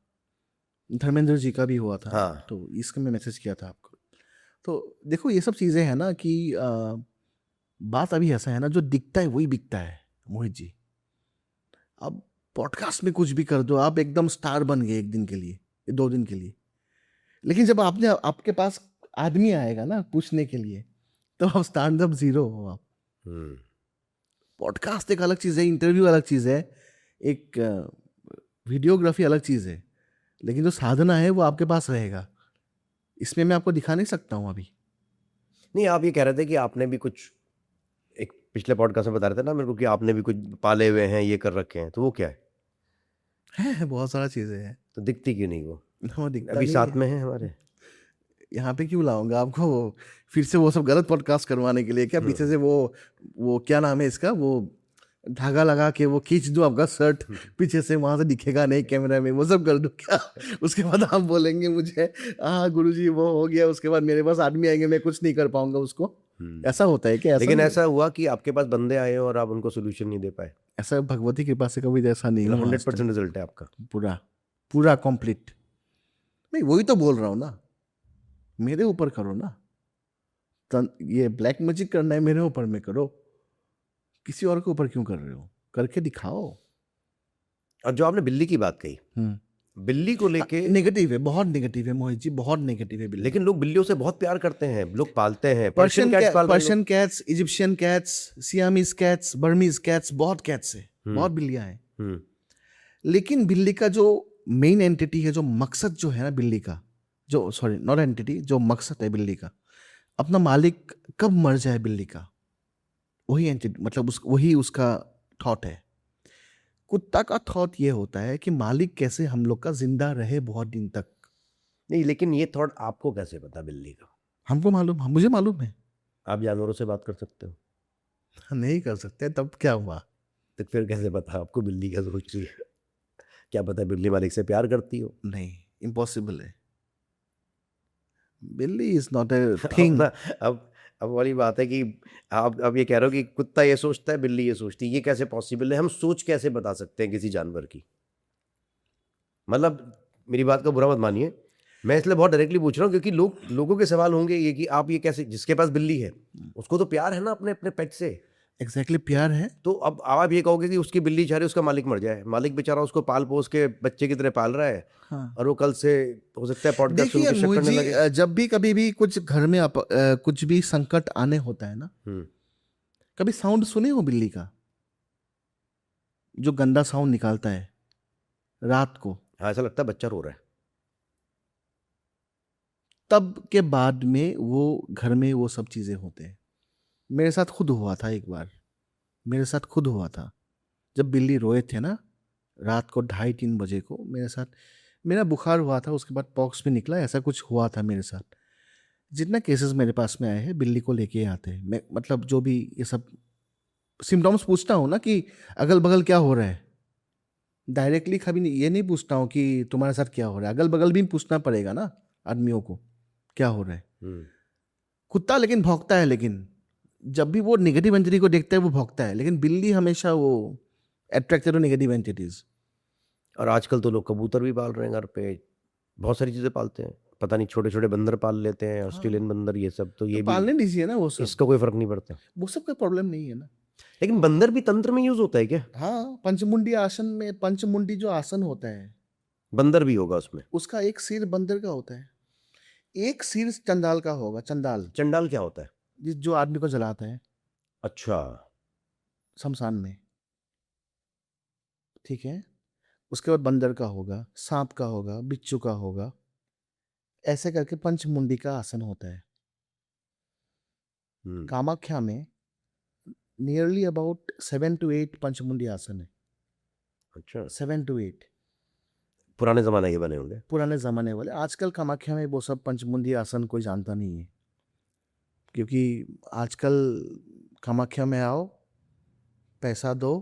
धर्मेंद्र जी का भी हुआ था। हाँ। तो इसका मैं मैसेज किया था आपको। तो देखो, ये सब चीज़ें हैं ना कि बात अभी ऐसा है ना, जो दिखता है वही बिकता है मोहित जी। अब पॉडकास्ट में कुछ भी कर दो, आप एकदम स्टार बन गए 1 दिन के लिए, 2 दिन के लिए, लेकिन जब आपके पास आदमी आएगा ना पूछने के लिए, तो आप स्टैंड अप जीरो हो। आप पॉडकास्ट एक अलग चीज़ है, इंटरव्यू अलग चीज़ है, एक वीडियोग्राफी अलग चीज़ है, लेकिन जो साधना है वो आपके पास रहेगा। इसमें मैं आपको दिखा नहीं सकता हूँ अभी। नहीं, आप ये कह रहे थे कि आपने भी कुछ, एक पिछले पॉडकास्ट में बता रहे थे ना मेरे को कि आपने भी कुछ पाले हुए हैं, ये कर रखे हैं, तो वो क्या है? बहुत सारा चीज़ें हैं। तो दिखती क्यों नहीं वो? दिखता अभी नहीं साथ है। में है हमारे। यहाँ पे क्यों लाऊंगा आपको फिर से वो सब गलत पॉडकास्ट करवाने के लिए? क्या पीछे से वो क्या नाम है इसका, वो धागा लगा के वो खींच दूं आपका शर्ट पीछे से, वहां से दिखेगा नहीं कैमरा में, वो सब कर दूं क्या? उसके बाद आप बोलेंगे मुझे हाँ गुरुजी वो हो गया, उसके बाद मेरे पास आदमी आएंगे, मैं कुछ नहीं कर पाऊंगा उसको। ऐसा होता है क्या? लेकिन ऐसा हुआ कि आपके पास बंदे आए और आप उनको सोल्यूशन नहीं दे पाए? ऐसा भगवती कृपा से कभी ऐसा नहीं हुआ। 100% रिजल्ट है आपका? पूरा पूरा कंप्लीट। नहीं, वही तो बोल रहा हूँ ना, मेरे ऊपर करो ना। ये ब्लैक मैजिक करना है मेरे ऊपर में करो, किसी और के ऊपर क्यों कर रहे हो? करके दिखाओ। और जो आपने बिल्ली की बात कही, बिल्ली को लेके नेगेटिव है, बहुत नेगेटिव है मोहित जी, बहुत नेगेटिव है बिल्ली। लेकिन लोग बिल्लियों से बहुत प्यार करते हैं, लोग पालते हैं। Persian cats, Egyptian cats, Siamese cats, Burmese cats, बहुत कैट्स है, बहुत बिल्लियां हैं। लेकिन बिल्ली का जो मेन एंटिटी है, जो मकसद जो है ना बिल्ली का, जो सॉरी नॉट एंटिटी, जो मकसद है बिल्ली का, अपना मालिक कब मर जाए बिल्ली का, वही एंटिटी, मतलब वही उसका थॉट है। कुत्ता का थॉट ये होता है कि मालिक कैसे हम लोग का जिंदा रहे बहुत दिन तक। नहीं, लेकिन ये थॉट आपको कैसे पता बिल्ली का? हमको मालूम, मुझे मालूम है। आप जानवरों से बात कर सकते हो, नहीं कर सकते तब क्या हुआ? तो फिर कैसे पता आपको बिल्ली क्या सोच रही है? क्या पता बिल्ली मालिक से प्यार करती हो? नहीं, इम्पॉसिबल है। बिल्ली इज नॉट ए अब थिंग। ना, अब वाली बात है कि आप अब ये कह रहे हो कि कुत्ता ये सोचता है, बिल्ली ये सोचती है, ये कैसे पॉसिबल है? हम सोच कैसे बता सकते हैं किसी जानवर की? मतलब मेरी बात का बुरा मत मानिए, मैं इसलिए बहुत डायरेक्टली पूछ रहा हूँ क्योंकि लोगों के सवाल होंगे ये कि आप ये कैसे, जिसके पास बिल्ली है उसको तो प्यार है ना अपने अपने पेट से। एग्जैक्टली, प्यार है। तो अब आप ये कहोगे कि उसकी बिल्ली चाह रही है उसका मालिक मर जाए, मालिक बेचारा उसको पाल पोस के बच्चे की तरह पाल रहा है, हाँ, और वो कल से हो सकता है पॉडकास्ट सुन देखिए के शक करने मुझे लगे। जब भी कभी भी कुछ घर में कुछ भी संकट आने होता है ना, हम्म। कभी साउंड सुने हो बिल्ली का, जो गंदा साउंड निकालता है रात को, हाँ, ऐसा लगता है बच्चा रो रहा है। तब के बाद में वो घर में वो सब चीजें होते हैं। मेरे साथ खुद हुआ था एक बार, मेरे साथ खुद हुआ था। जब बिल्ली रोए थे ना, रात को 2:30-3 बजे को मेरे साथ, मेरा बुखार हुआ था, उसके बाद पॉक्स भी निकला, ऐसा कुछ हुआ था मेरे साथ। जितना केसेस मेरे पास में आए हैं बिल्ली को लेके आते हैं, मैं मतलब जो भी ये सब सिम्टम्स पूछता हूँ ना कि अगल बगल क्या हो रहा है, डायरेक्टली कभी नहीं, ये नहीं पूछता हूँ कि तुम्हारे साथ क्या हो रहा है, अगल बगल भी पूछना पड़ेगा ना आदमियों को क्या हो रहा है। हम्म। कुत्ता लेकिन भौंकता है, लेकिन जब भी वो नेगेटिव एंटिटी को देखता है वो भौंकता है, लेकिन बिल्ली हमेशा वो अट्रैक्टेड टू नेगेटिव एंटिटीज। और आजकल तो लोग कबूतर भी पाल रहे हैं घर पे, बहुत सारी चीज़ें पालते हैं, पता नहीं छोटे छोटे बंदर पाल लेते हैं, ऑस्ट्रेलियन हाँ, बंदर, ये सब तो तो ये भी, पालने दीजिए ना वो सब, इसका कोई फर्क नहीं पड़ता। वो सब का प्रॉब्लम नहीं है ना। लेकिन बंदर भी तंत्र में यूज होता है क्या? हाँ, पंचमुंडी आसन में, पंचमुंडी जो आसन होता है, बंदर भी होगा उसमें? उसका एक सिर बंदर का होता है, एक सिर चंडाल का होगा, चंडाल, चंडाल क्या होता है? जिस जो आदमी को जलाता है अच्छा। शमशान में, ठीक है। उसके बाद बंदर का होगा, सांप का होगा, बिच्छू का होगा, ऐसे करके पंचमुंडी का आसन होता है। हम्म। कामाख्या में नियरली अबाउट 7 to 8 पंचमुंडी आसन है, अच्छा, 7 to 8। पुराने जमाने के बने होंगे। पुराने जमाने वाले, आजकल कामाख्या में वो सब पंचमुंडी आसन कोई जानता नहीं है, क्योंकि आजकल कामाख्या में आओ, पैसा दो,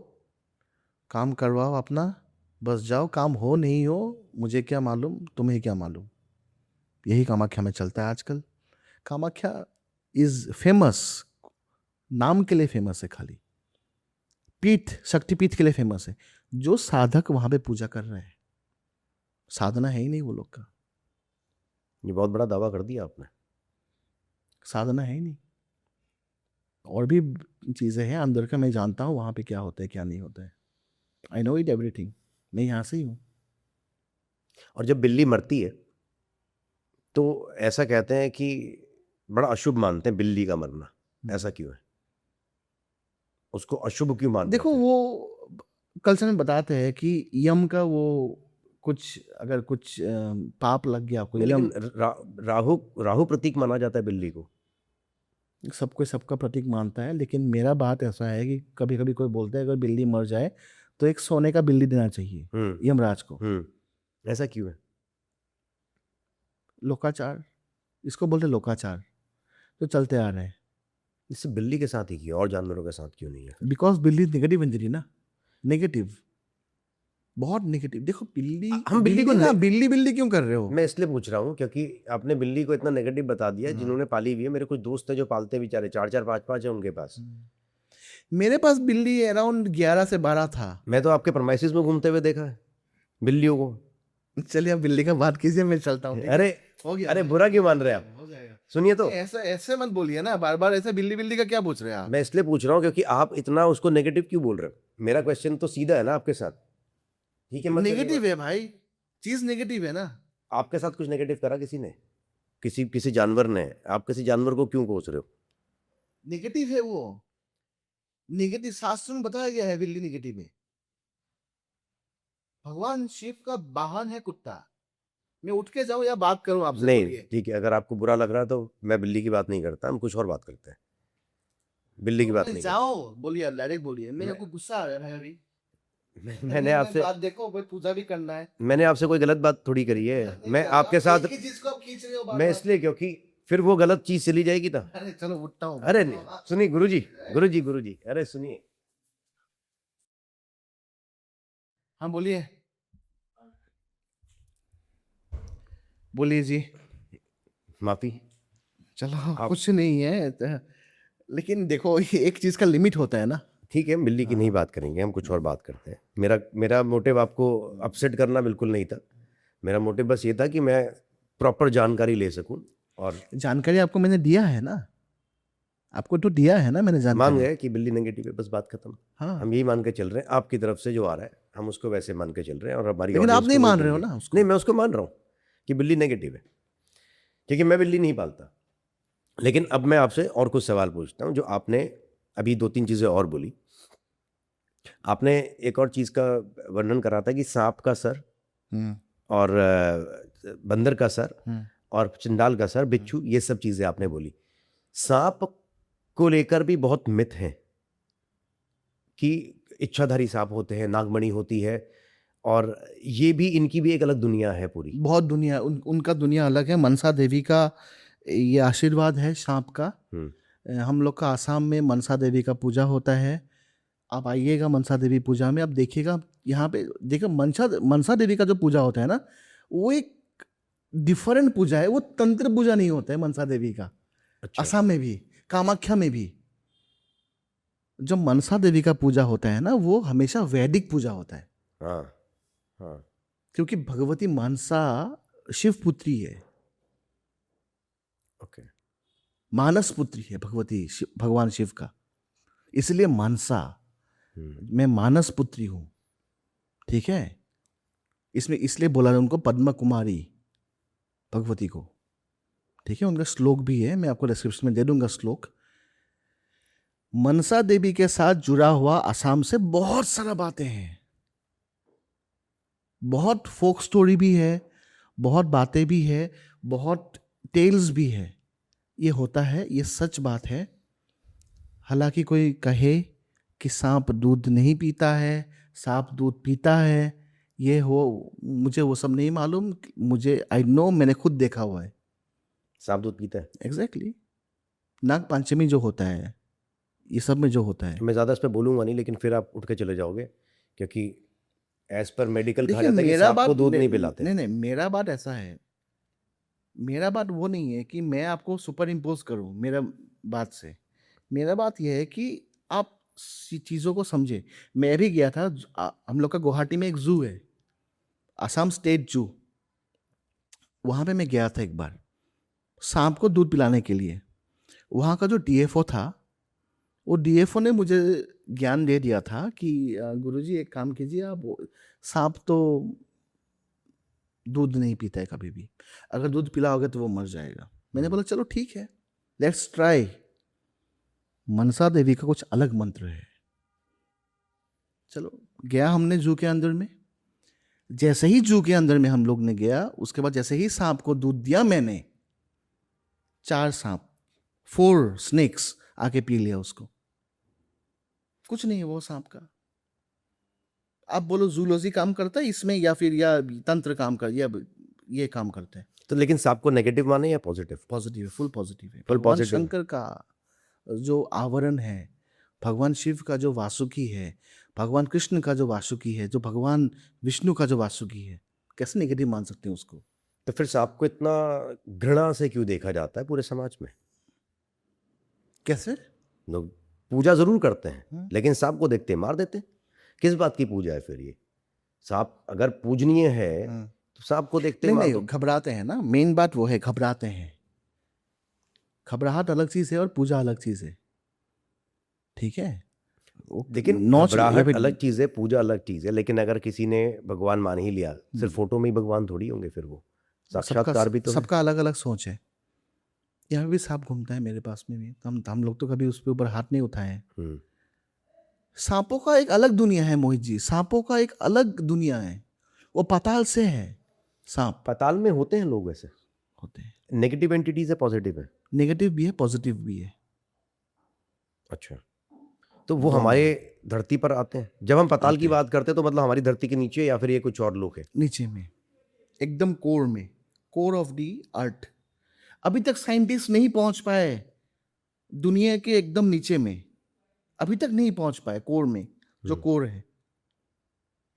काम करवाओ अपना, बस जाओ, काम हो नहीं हो मुझे क्या मालूम, तुम्हें क्या मालूम, यही कामाख्या में चलता है आजकल। कामाख्या इज फेमस, नाम के लिए फेमस है खाली, पीठ, शक्तिपीठ के लिए फेमस है। जो साधक वहां पे पूजा कर रहे हैं, साधना है ही नहीं वो लोग का, ये बहुत बड़ा दावा कर दिया आपने। साधना है ही नहीं। और भी चीजें हैं अंदर का, मैं जानता हूँ वहां पे क्या होता है क्या नहीं होता है, आई नो इट एवरीथिंग, मैं यहाँ से ही हूँ। और जब बिल्ली मरती है तो ऐसा कहते हैं कि बड़ा अशुभ मानते हैं बिल्ली का मरना, ऐसा क्यों है? उसको अशुभ क्यों मान देखो रहे हैं? वो कल्चर में बताते हैं कि यम का वो कुछ, अगर कुछ पाप लग गया आपको, नहीं, यम, लेकिन राहु राहु प्रतीक माना जाता है बिल्ली को। सबको सबका प्रतीक मानता है, लेकिन मेरा बात ऐसा है कि कभी कभी कोई बोलता है अगर बिल्ली मर जाए तो एक सोने का बिल्ली देना चाहिए यमराज को। ऐसा क्यों है? लोकाचार, इसको बोलते हैं लोकाचार, जो चलते आ रहे हैं। इससे बिल्ली के साथ ही क्यों, और जानवरों के साथ क्यों नहीं है? बिकॉज बिल्ली नेगेटिव एनर्जी ना, नेगेटिव, बहुत नेगेटिव। देखो बिल्ली, हम बिल्ली को बिल्ली बिल्ली क्यों कर रहे हो? मैं इसलिए पूछ रहा हूँ क्योंकि आपने बिल्ली को इतना नेगेटिव बता दिया, हाँ। जिन्होंने पाली हुई है, मेरे कुछ दोस्त हैं जो पालते हैं बेचारे, 4-4 5-5 है उनके पास। मेरे पास बिल्ली अराउंड 11 से 12 था। मैं तो आपके प्रमाइसिस में घूमते हुए देखा है बिल्लियों को। चलिए अब बिल्ली का बात कीजिए, मैं चलता हूँ। अरे हो गया, अरे बुरा क्यों मान रहे हैं आप? हो जाएगा। सुनिए तो, ऐसे ऐसे मत बोलिए ना, बार बार ऐसे बिल्ली बिल्ली का क्या पूछ रहे हैं आप? मैं इसलिए पूछ रहा हूँ क्योंकि आप इतना उसको नेगेटिव क्यों बोल रहे हो? मेरा क्वेश्चन तो सीधा है ना आपके साथ, ठीक है? मत नेगेटिव है भाई, चीज नेगेटिव है ना। आपके साथ कुछ नेगेटिव करा किसी ने, किसी किसी जानवर ने? आप किसी जानवर को क्यों कोस रहे हो? नेगेटिव है वो, नेगेटिव शास्त्र में बताया गया है बिल्ली नेगेटिव है। भगवान शिव का वाहन है कुत्ता, मैं उठ के जाऊं या बात करूं आपसे? नहीं बोलिए। ठीक है, अगर आपको बुरा लग रहा है तो मैं बिल्ली की बात नहीं करता, हम कुछ और बात करते हैं। बिल्ली की बात नहीं करते। जाओ, बोलिए, डायरेक्ट बोलिए। मेरे मैं- को गुस्सा आ रहा है अभी। मैंने आपसे बात देखो, भाई पूजा भी करना है। मैंने आपसे कोई गलत बात थोड़ी करी है। नहीं, मैं आप आपके साथ, एक ही चीज को आप खींच रहे हो बार मैं बार। इसलिए क्योंकि फिर वो गलत चीज चली जाएगी ना। अरे चलो उठता हूँ। अरे नहीं, सुनिए गुरुजी, गुरुजी, गुरुजी, अरे सुनिए। हाँ बोलिए, बोलिए जी। माफी। चलो आप कुछ नहीं है लेकिन देखो, ये एक चीज का लिमिट होता है ना। ठीक है, बिल्ली की नहीं बात करेंगे, हम कुछ और बात करते हैं। मेरा मेरा मोटिव आपको अपसेट करना बिल्कुल नहीं था। मेरा मोटिव बस ये था कि मैं प्रॉपर जानकारी ले सकूं। और जानकारी आपको मैंने दिया है ना, आपको तो दिया है ना मैंने मान जानकारी। गए कि बिल्ली नेगेटिव है, बस बात खत्म। हाँ, हम यही मान के चल रहे हैं, आपकी तरफ से जो आ रहा है हम उसको वैसे मान के चल रहे हैं, और हमारी लेकिन आप audience नहीं को वही मान रहे हो चाहिए। ना उसको। नहीं, मैं उसको मान रहा हूँ कि बिल्ली नेगेटिव है, क्योंकि मैं बिल्ली नहीं पालता। लेकिन अब मैं आपसे और कुछ सवाल पूछता हूँ। जो आपने अभी 2-3 चीज़ें और बोली, आपने एक और चीज़ का वर्णन करा था कि सांप का सर हम्म, और बंदर का सर हम्म। और चंडाल का सर, बिच्छू, ये सब चीज़ें आपने बोली। सांप को लेकर भी बहुत मिथ हैं कि इच्छाधारी सांप होते हैं, नागमणि होती है, और ये भी, इनकी भी एक अलग दुनिया है पूरी। बहुत दुनिया, उनका दुनिया अलग है। मनसा देवी का ये आशीर्वाद है सांप का। हम लोग का आसाम में मनसा देवी का पूजा होता है। आप आइएगा मनसा देवी पूजा में, आप देखिएगा यहाँ पे। देखो, मनसा मनसा देवी का जो पूजा होता है ना, वो एक डिफरेंट पूजा है। वो तंत्र पूजा नहीं होता है मनसा देवी का। अच्छा। असम में भी, कामाख्या में भी जो मनसा देवी का पूजा होता है ना, वो हमेशा वैदिक पूजा होता है। हाँ, हाँ। क्योंकि भगवती मनसा शिव पुत्री है, ओके। मानस पुत्री है भगवती भगवान शिव का। इसलिए मनसा, मैं मानस पुत्री हूं। ठीक है, इसमें इसलिए बोला उनको पद्मा कुमारी भगवती को। ठीक है, उनका श्लोक भी है, मैं आपको डिस्क्रिप्शन में दे दूंगा श्लोक। मनसा देवी के साथ जुड़ा हुआ असम से बहुत सारा बातें हैं, बहुत फोक स्टोरी भी है, बहुत बातें भी है, बहुत टेल्स भी है। ये होता है, ये सच बात है। हालांकि कोई कहे कि सांप दूध नहीं पीता है, सांप दूध पीता है, ये हो, मुझे वो सब नहीं मालूम। मुझे आई नो, मैंने खुद देखा हुआ है। सांप दूध पीता है? एग्जैक्टली, नाग पंचमी जो होता है, ये सब में जो होता है। मैं ज़्यादा इस पर बोलूँगा नहीं, लेकिन फिर आप उठ के चले जाओगे, क्योंकि एज पर मेडिकल कहा देखिए जाता है कि मेरा सांप बात, को दूध नहीं पिलाते। नहीं नहीं, मेरा बात ऐसा है, मेरा बात वो नहीं है कि मैं आपको सुपर इम्पोज करूं मेरा बात से। मेरा बात यह है कि आप चीज़ों को समझे। मैं भी गया था, हम लोग का गुवाहाटी में एक जू है, आसाम स्टेट जू। वहाँ पे मैं गया था एक बार सांप को दूध पिलाने के लिए। वहाँ का जो डीएफओ था, वो डीएफओ ने मुझे ज्ञान दे दिया था कि गुरुजी एक काम कीजिए, आप सांप तो दूध नहीं पीता है कभी भी, अगर दूध पिलाओगे तो वो मर जाएगा। मैंने बोला चलो ठीक है, लेट्स ट्राई। मनसा देवी का कुछ अलग मंत्र है। चलो गया हमने जू के अंदर में। जैसे ही जू के अंदर में हम लोग ने गया, उसके बाद जैसे ही सांप को दूध दिया मैंने, 4 सांप, 4 स्नेक्स आके पी लिया उसको। कुछ नहीं है वो सांप का। आप बोलो जूलॉजी काम करता है इसमें, या फिर या तंत्र काम कर, या ये काम करते हैं? तो लेकिन सांप को नेगेटिव माने या पॉजिटिव? पॉजिटिव है, फुल पॉजिटिव है। फुल भगवान पॉजिटिव। शंकर का जो आवरण है, भगवान शिव का जो वासुकी है, भगवान कृष्ण का जो वासुकी है, जो भगवान विष्णु का जो वासुकी है, कैसे नेगेटिव मान सकते हैं उसको? तो फिर सांप को इतना घृणा से क्यों देखा जाता है पूरे समाज में? कैसे? लोग पूजा जरूर करते हैं, लेकिन सांप को देखते हैं मार देते हैं। किस बात की पूजा है फिर ये? सांप अगर पूजनीय है तो सांप को देखते नहीं मार नहीं, दो। घबराते हैं ना, मेन बात वो है, घबराते हैं। घबराहट अलग चीज है और पूजा अलग चीज है। ठीक है, लेकिन नौच या घबराहट फिर अलग चीज है, पूजा अलग चीज है। लेकिन अगर किसी ने भगवान मान ही लिया, सिर्फ फोटो में ही भगवान थोड़ी होंगे, फिर वो साक्षात्कार भी तो है। सबका अलग अलग सोच है। यहाँ भी सांप घूमता है मेरे पास में भी, हम लोग तो कभी उसके ऊपर हाथ नहीं उठाए हैं। सांपों का एक अलग दुनिया है मोहित जी, सांपों का एक अलग दुनिया है, वो पाताल से है। सांप पाताल में होते हैं लोग वैसे? होते हैं। नेगेटिव एंटिटीज है, पॉजिटिव है? नेगेटिव भी है, पॉजिटिव भी है। अच्छा, तो वो दोनों हमारे है। धरती पर आते हैं? जब हम पाताल की आते हैं। बात करते हैं तो मतलब हमारी धरती के नीचे, या फिर ये कुछ और लोग हैं? नीचे में, एकदम कोर में, कोर ऑफ दी अर्थ। अभी तक साइंटिस्ट नहीं पहुंच पाए दुनिया के एकदम नीचे में, अभी तक नहीं पहुंच पाए कोर में। जो कोर है,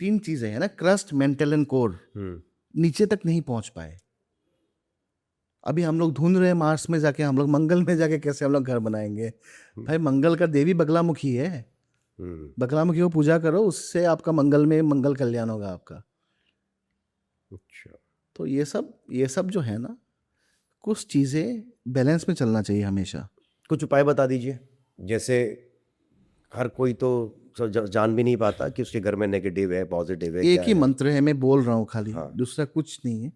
3 चीजें है ना, क्रस्ट, मेंटल एंड कोर। नीचे तक नहीं पहुंच पाए। अभी हम लोग ढूंढ रहे हैं मार्स में जाके, हम लोग मंगल में जाके कैसे हम लोग घर बनाएंगे। भाई मंगल का देवी बगलामुखी है, बगलामुखी को पूजा करो, उससे आपका मंगल में मंगल कल्याण होगा आपका। अच्छा, तो ये सब जो है ना, कुछ चीजें बैलेंस में चलना चाहिए हमेशा। कुछ उपाय बता दीजिए। जैसे हर कोई तो जान भी नहीं पाता कि उसके घर में नेगेटिव है, पॉजिटिव है, एक क्या ही है। मंत्र है, मैं बोल रहा हूँ खाली, हाँ। दूसरा कुछ नहीं है।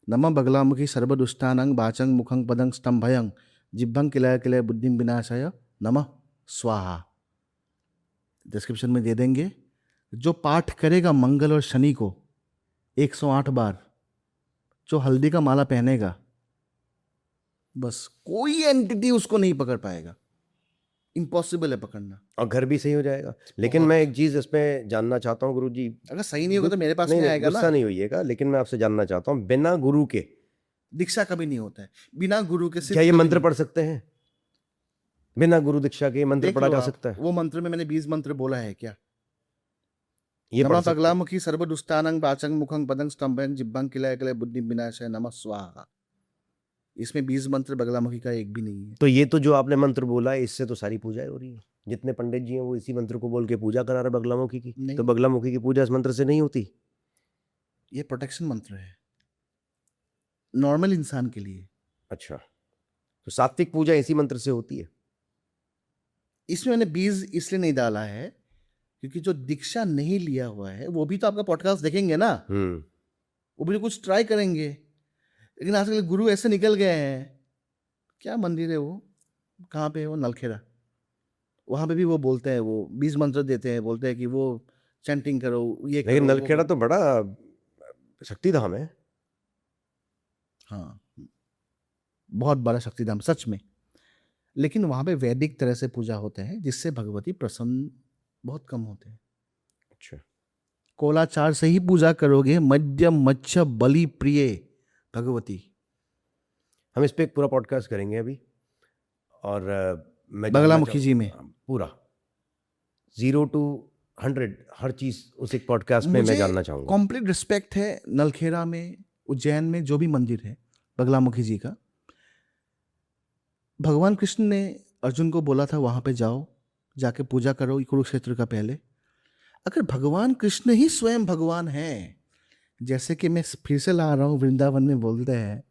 नमः बगलामुखी सर्वदुष्टानंग वाचंग मुखंग पदंग स्तंभयंग जिह्वंग किलय किलय बुद्धिं विनाशाय नमः स्वाहा। डिस्क्रिप्शन में दे देंगे। जो पाठ करेगा मंगल और शनि को 108 बार, जो हल्दी का माला पहनेगा, बस कोई एंटिटी उसको नहीं पकड़ पाएगा। इम्पॉसिबल है पकड़ना। और घर भी सही हो जाएगा। लेकिन मैं एक चीज इसमें जानना चाहता हूँ गुरुजी। अगर सही नहीं होगा तो मेरे पास नहीं, में नहीं, आएगा ना। गुस्सा नहीं होइएगा, लेकिन मैं आपसे जानना चाहता हूँ, बिना गुरु के दीक्षा कभी नहीं होता है, बिना गुरु के सिर्फ क्या ये कभी मंत्र नहीं। पढ़ सकते हैं? बिना गुरु दीक्षा के ये मंत्र देख पढ़ा लो जा आप, सकता है? वो मंत्र में मैंने 20 मंत्र बोला है क्या? ये पढ़ नमः सकते हैं? बगलामुखी सर्वदुष्टानंग वाचंग मुखंग पदंग स्तंभयंग जिह्वंग किलय किलय बुद्धि विनाशाय नमः स्वाहा। इसमें 20 मंत्र, बगलामुखी का एक भी नहीं है। तो ये तो जो आपने मंत्र बोला है, इससे तो सारी पूजाएं हो रही है। जितने पंडित जी हैं वो इसी मंत्र को बोल के पूजा करा रहे बगलामुखी की। नहीं। तो बगलामुखी की पूजा इस मंत्र से नहीं होती? ये प्रोटेक्शन मंत्र है नॉर्मल इंसान के लिए। अच्छा, तो सात्विक पूजा इसी मंत्र से होती है? इसमें मैंने 20 इसलिए नहीं डाला है क्योंकि जो दीक्षा नहीं लिया हुआ है वो भी तो आपका पॉडकास्ट देखेंगे ना, वो भी तो कुछ ट्राई करेंगे। लेकिन आजकल गुरु ऐसे निकल गए हैं। क्या मंदिर है वो, कहाँ पे है वो, नलखेड़ा, वहां पे भी वो बोलते हैं, वो 20 मंत्र देते हैं, बोलते हैं कि वो चैंटिंग करो, ये लेकिन करो, वो नलखेड़ा करो। तो बड़ा शक्तिधाम है। हाँ, बहुत बड़ा शक्तिधाम सच में। लेकिन वहां पे वैदिक तरह से पूजा होते हैं जिससे भगवती प्रसन्न बहुत कम होते हैं। अच्छा, कोलाचार से ही पूजा करोगे, मध्यम मच्छ बलि प्रिय भगवती। हम इस पे एक पूरा पॉडकास्ट करेंगे अभी। और मैं जानना बगलामुखी जी में पूरा 0 to 100 हर चीज उस एक पॉडकास्ट में मैं मुझे जानना चाहूंगा। कंप्लीट रिस्पेक्ट है नलखेड़ा में, उज्जैन में जो भी मंदिर है बगलामुखी जी का। भगवान कृष्ण ने अर्जुन को बोला था वहां पे जाओ, जाके पूजा करो कुरुक्षेत्र का पहले। अगर भगवान कृष्ण ही स्वयं भगवान हैं, जैसे कि मैं फिर से ला रहा हूँ, वृंदावन में बोलते हैं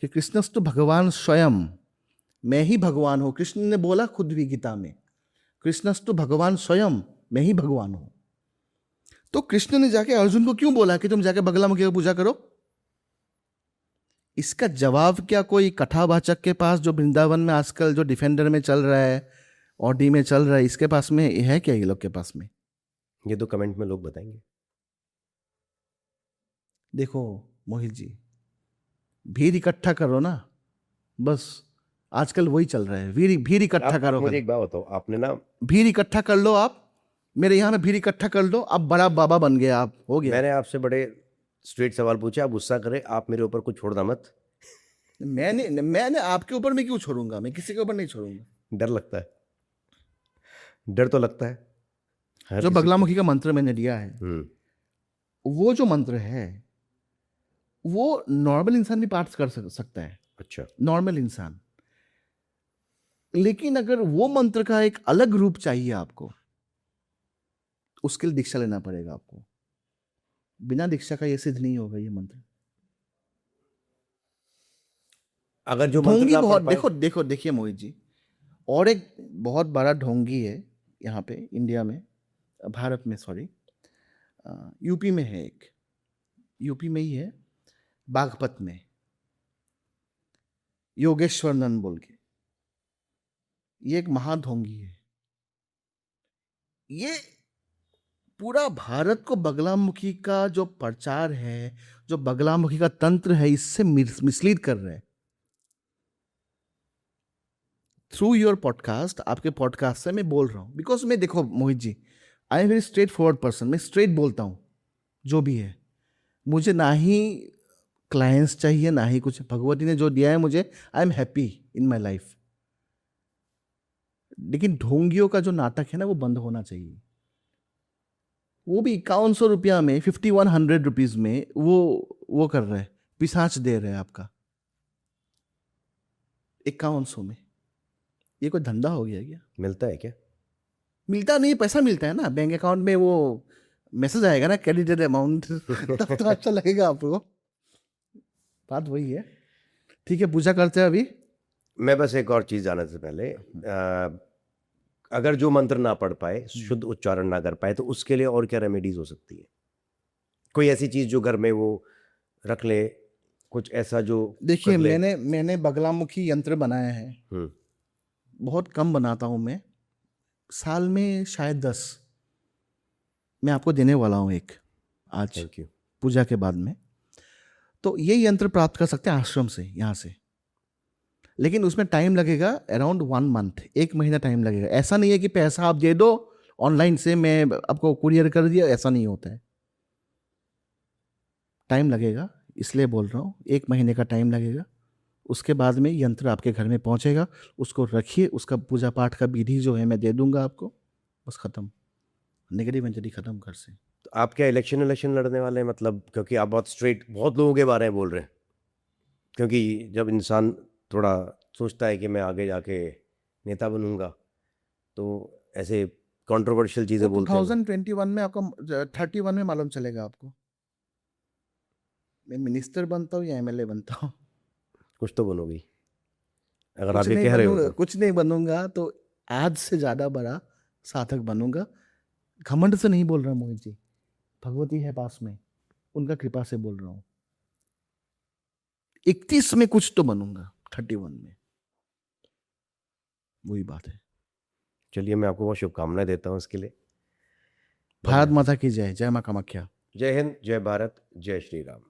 कि कृष्णस्तु भगवान स्वयं, मैं ही भगवान हूँ। कृष्ण ने बोला खुद भी गीता में, कृष्णस्तु भगवान स्वयं, मैं ही भगवान हूँ। तो कृष्ण ने जाके अर्जुन को क्यों बोला कि तुम जाके बगलामुखी की पूजा करो? इसका जवाब क्या कोई कथावाचक के पास, जो वृंदावन में आजकल जो डिफेंडर में चल रहा है, ऑडी में चल रहा है, इसके पास में है क्या? ये लोग के पास में? ये तो कमेंट में लोग बताएंगे। देखो मोहित जी, भीड़ इकट्ठा करो ना, बस आजकल वही चल रहा है, भीड़ इकट्ठा करो। मुझे एक बात बताओ, आपने ना, भीड़ इकट्ठा कर लो, आप मेरे यहाँ में भीड़ इकट्ठा कर लो, आप बड़ा बाबा बन गए, आप हो गया। मैंने आपसे बड़े स्ट्रेट सवाल पूछे, आप गुस्सा करें, आप मेरे ऊपर कुछ छोड़ना मत। मैंने आपके ऊपर में क्यों छोड़ूंगा? मैं किसी के ऊपर नहीं छोड़ूंगा। डर लगता है, डर तो लगता है हर जो किसी को। बगलामुखी का मंत्र मैंने दिया है, वो जो मंत्र है वो नॉर्मल इंसान भी पाठ कर सकता है। अच्छा, नॉर्मल इंसान। लेकिन अगर वो मंत्र का एक अलग रूप चाहिए आपको, उसके लिए दीक्षा लेना पड़ेगा आपको। बिना दीक्षा का ये सिद्ध नहीं होगा ये मंत्र। अगर जो मंत्र ढोंगी ना बहुत, पढ़ पाए। देखो देखिए मोहित जी, और एक बहुत बड़ा ढोंगी है यहाँ पे इंडिया में, भारत में, सॉरी, यूपी में है एक, यूपी में ही है, बागपत में, योगेश्वर नंद बोल के। ये एक महाढोंगी है। ये पूरा भारत को बगलामुखी का जो प्रचार है, जो बगलामुखी का तंत्र है, इससे मिसलीड कर रहे हैं थ्रू योर पॉडकास्ट। आपके पॉडकास्ट से मैं बोल रहा हूँ, बिकॉज मैं, देखो Mohit ji, I am very straightforward person. मैं स्ट्रेट बोलता हूँ जो भी है। मुझे ना ही क्लाइंट्स चाहिए, ना ही कुछ। भगवती ने जो दिया है मुझे, I am happy in my life. लेकिन ढोंगियों का जो नाटक है ना, वो बंद होना चाहिए। वो भी 5100 रुपया में, 5100 रुपीज में वो कर रहे हैं, पिशाच दे रहे हैं आपका 5100 में। ये कोई धंधा हो गया क्या? मिलता है क्या? मिलता नहीं, पैसा मिलता है ना बैंक अकाउंट में, वो मैसेज आएगा ना, क्रेडिटेड अमाउंट तब तो अच्छा लगेगा आपको। बात वही है। ठीक है, पूजा करते हैं अभी। मैं बस एक और चीज़ जानने से पहले, अगर जो मंत्र ना पढ़ पाए, शुद्ध उच्चारण ना कर पाए, तो उसके लिए और क्या रेमेडीज हो सकती है? कोई ऐसी चीज़ जो घर में वो रख ले, कुछ ऐसा जो देखिए, कर ले? मैंने बगलामुखी यंत्र बनाए हैं। बहुत कम बनाता हूँ मैं, साल में शायद 10। मैं आपको देने वाला हूँ एक आज, थैंक यू। पूजा के बाद में। तो ये यंत्र प्राप्त कर सकते हैं आश्रम से, यहाँ से। लेकिन उसमें टाइम लगेगा अराउंड 1 मंथ, 1 महीना टाइम लगेगा। ऐसा नहीं है कि पैसा आप दे दो ऑनलाइन से, मैं आपको कुरियर कर दिया, ऐसा नहीं होता है। टाइम लगेगा, इसलिए बोल रहा हूँ, 1 महीने का टाइम लगेगा। उसके बाद में यंत्र आपके घर में पहुँचेगा, उसको रखिए। उसका पूजा पाठ का विधि जो है मैं दे दूंगा आपको, बस ख़त्म। नेगेटिव एनर्जी खत्म कर से। तो आप क्या इलेक्शन लड़ने वाले हैं? मतलब, क्योंकि आप बहुत स्ट्रेट बहुत लोगों के बारे में बोल रहे हैं। क्योंकि जब इंसान थोड़ा सोचता है कि मैं आगे जाके नेता बनूंगा, तो ऐसे कंट्रोवर्शियल चीज़ें बोलते हैं। 2021 में आपको, 31 में मालूम चलेगा आपको, मैं मिनिस्टर बनता हूँ या एमएलए बनता हूँ। कुछ तो बनोगी, अगर आप ये कह रहे हो तो। कुछ नहीं बनूंगा तो आज से ज़्यादा बड़ा साधक बनूंगा। घमंड से नहीं बोल रहा मोहित जी, भगवती है पास में, उनका कृपा से बोल रहा हूँ। 31 में कुछ तो बनूंगा, 31 में, वही बात है। चलिए, मैं आपको बहुत शुभकामनाएं देता हूँ इसके लिए। भारत माता की जय। जय माँ कामाख्या। जय हिंद, जय भारत, जय श्री राम।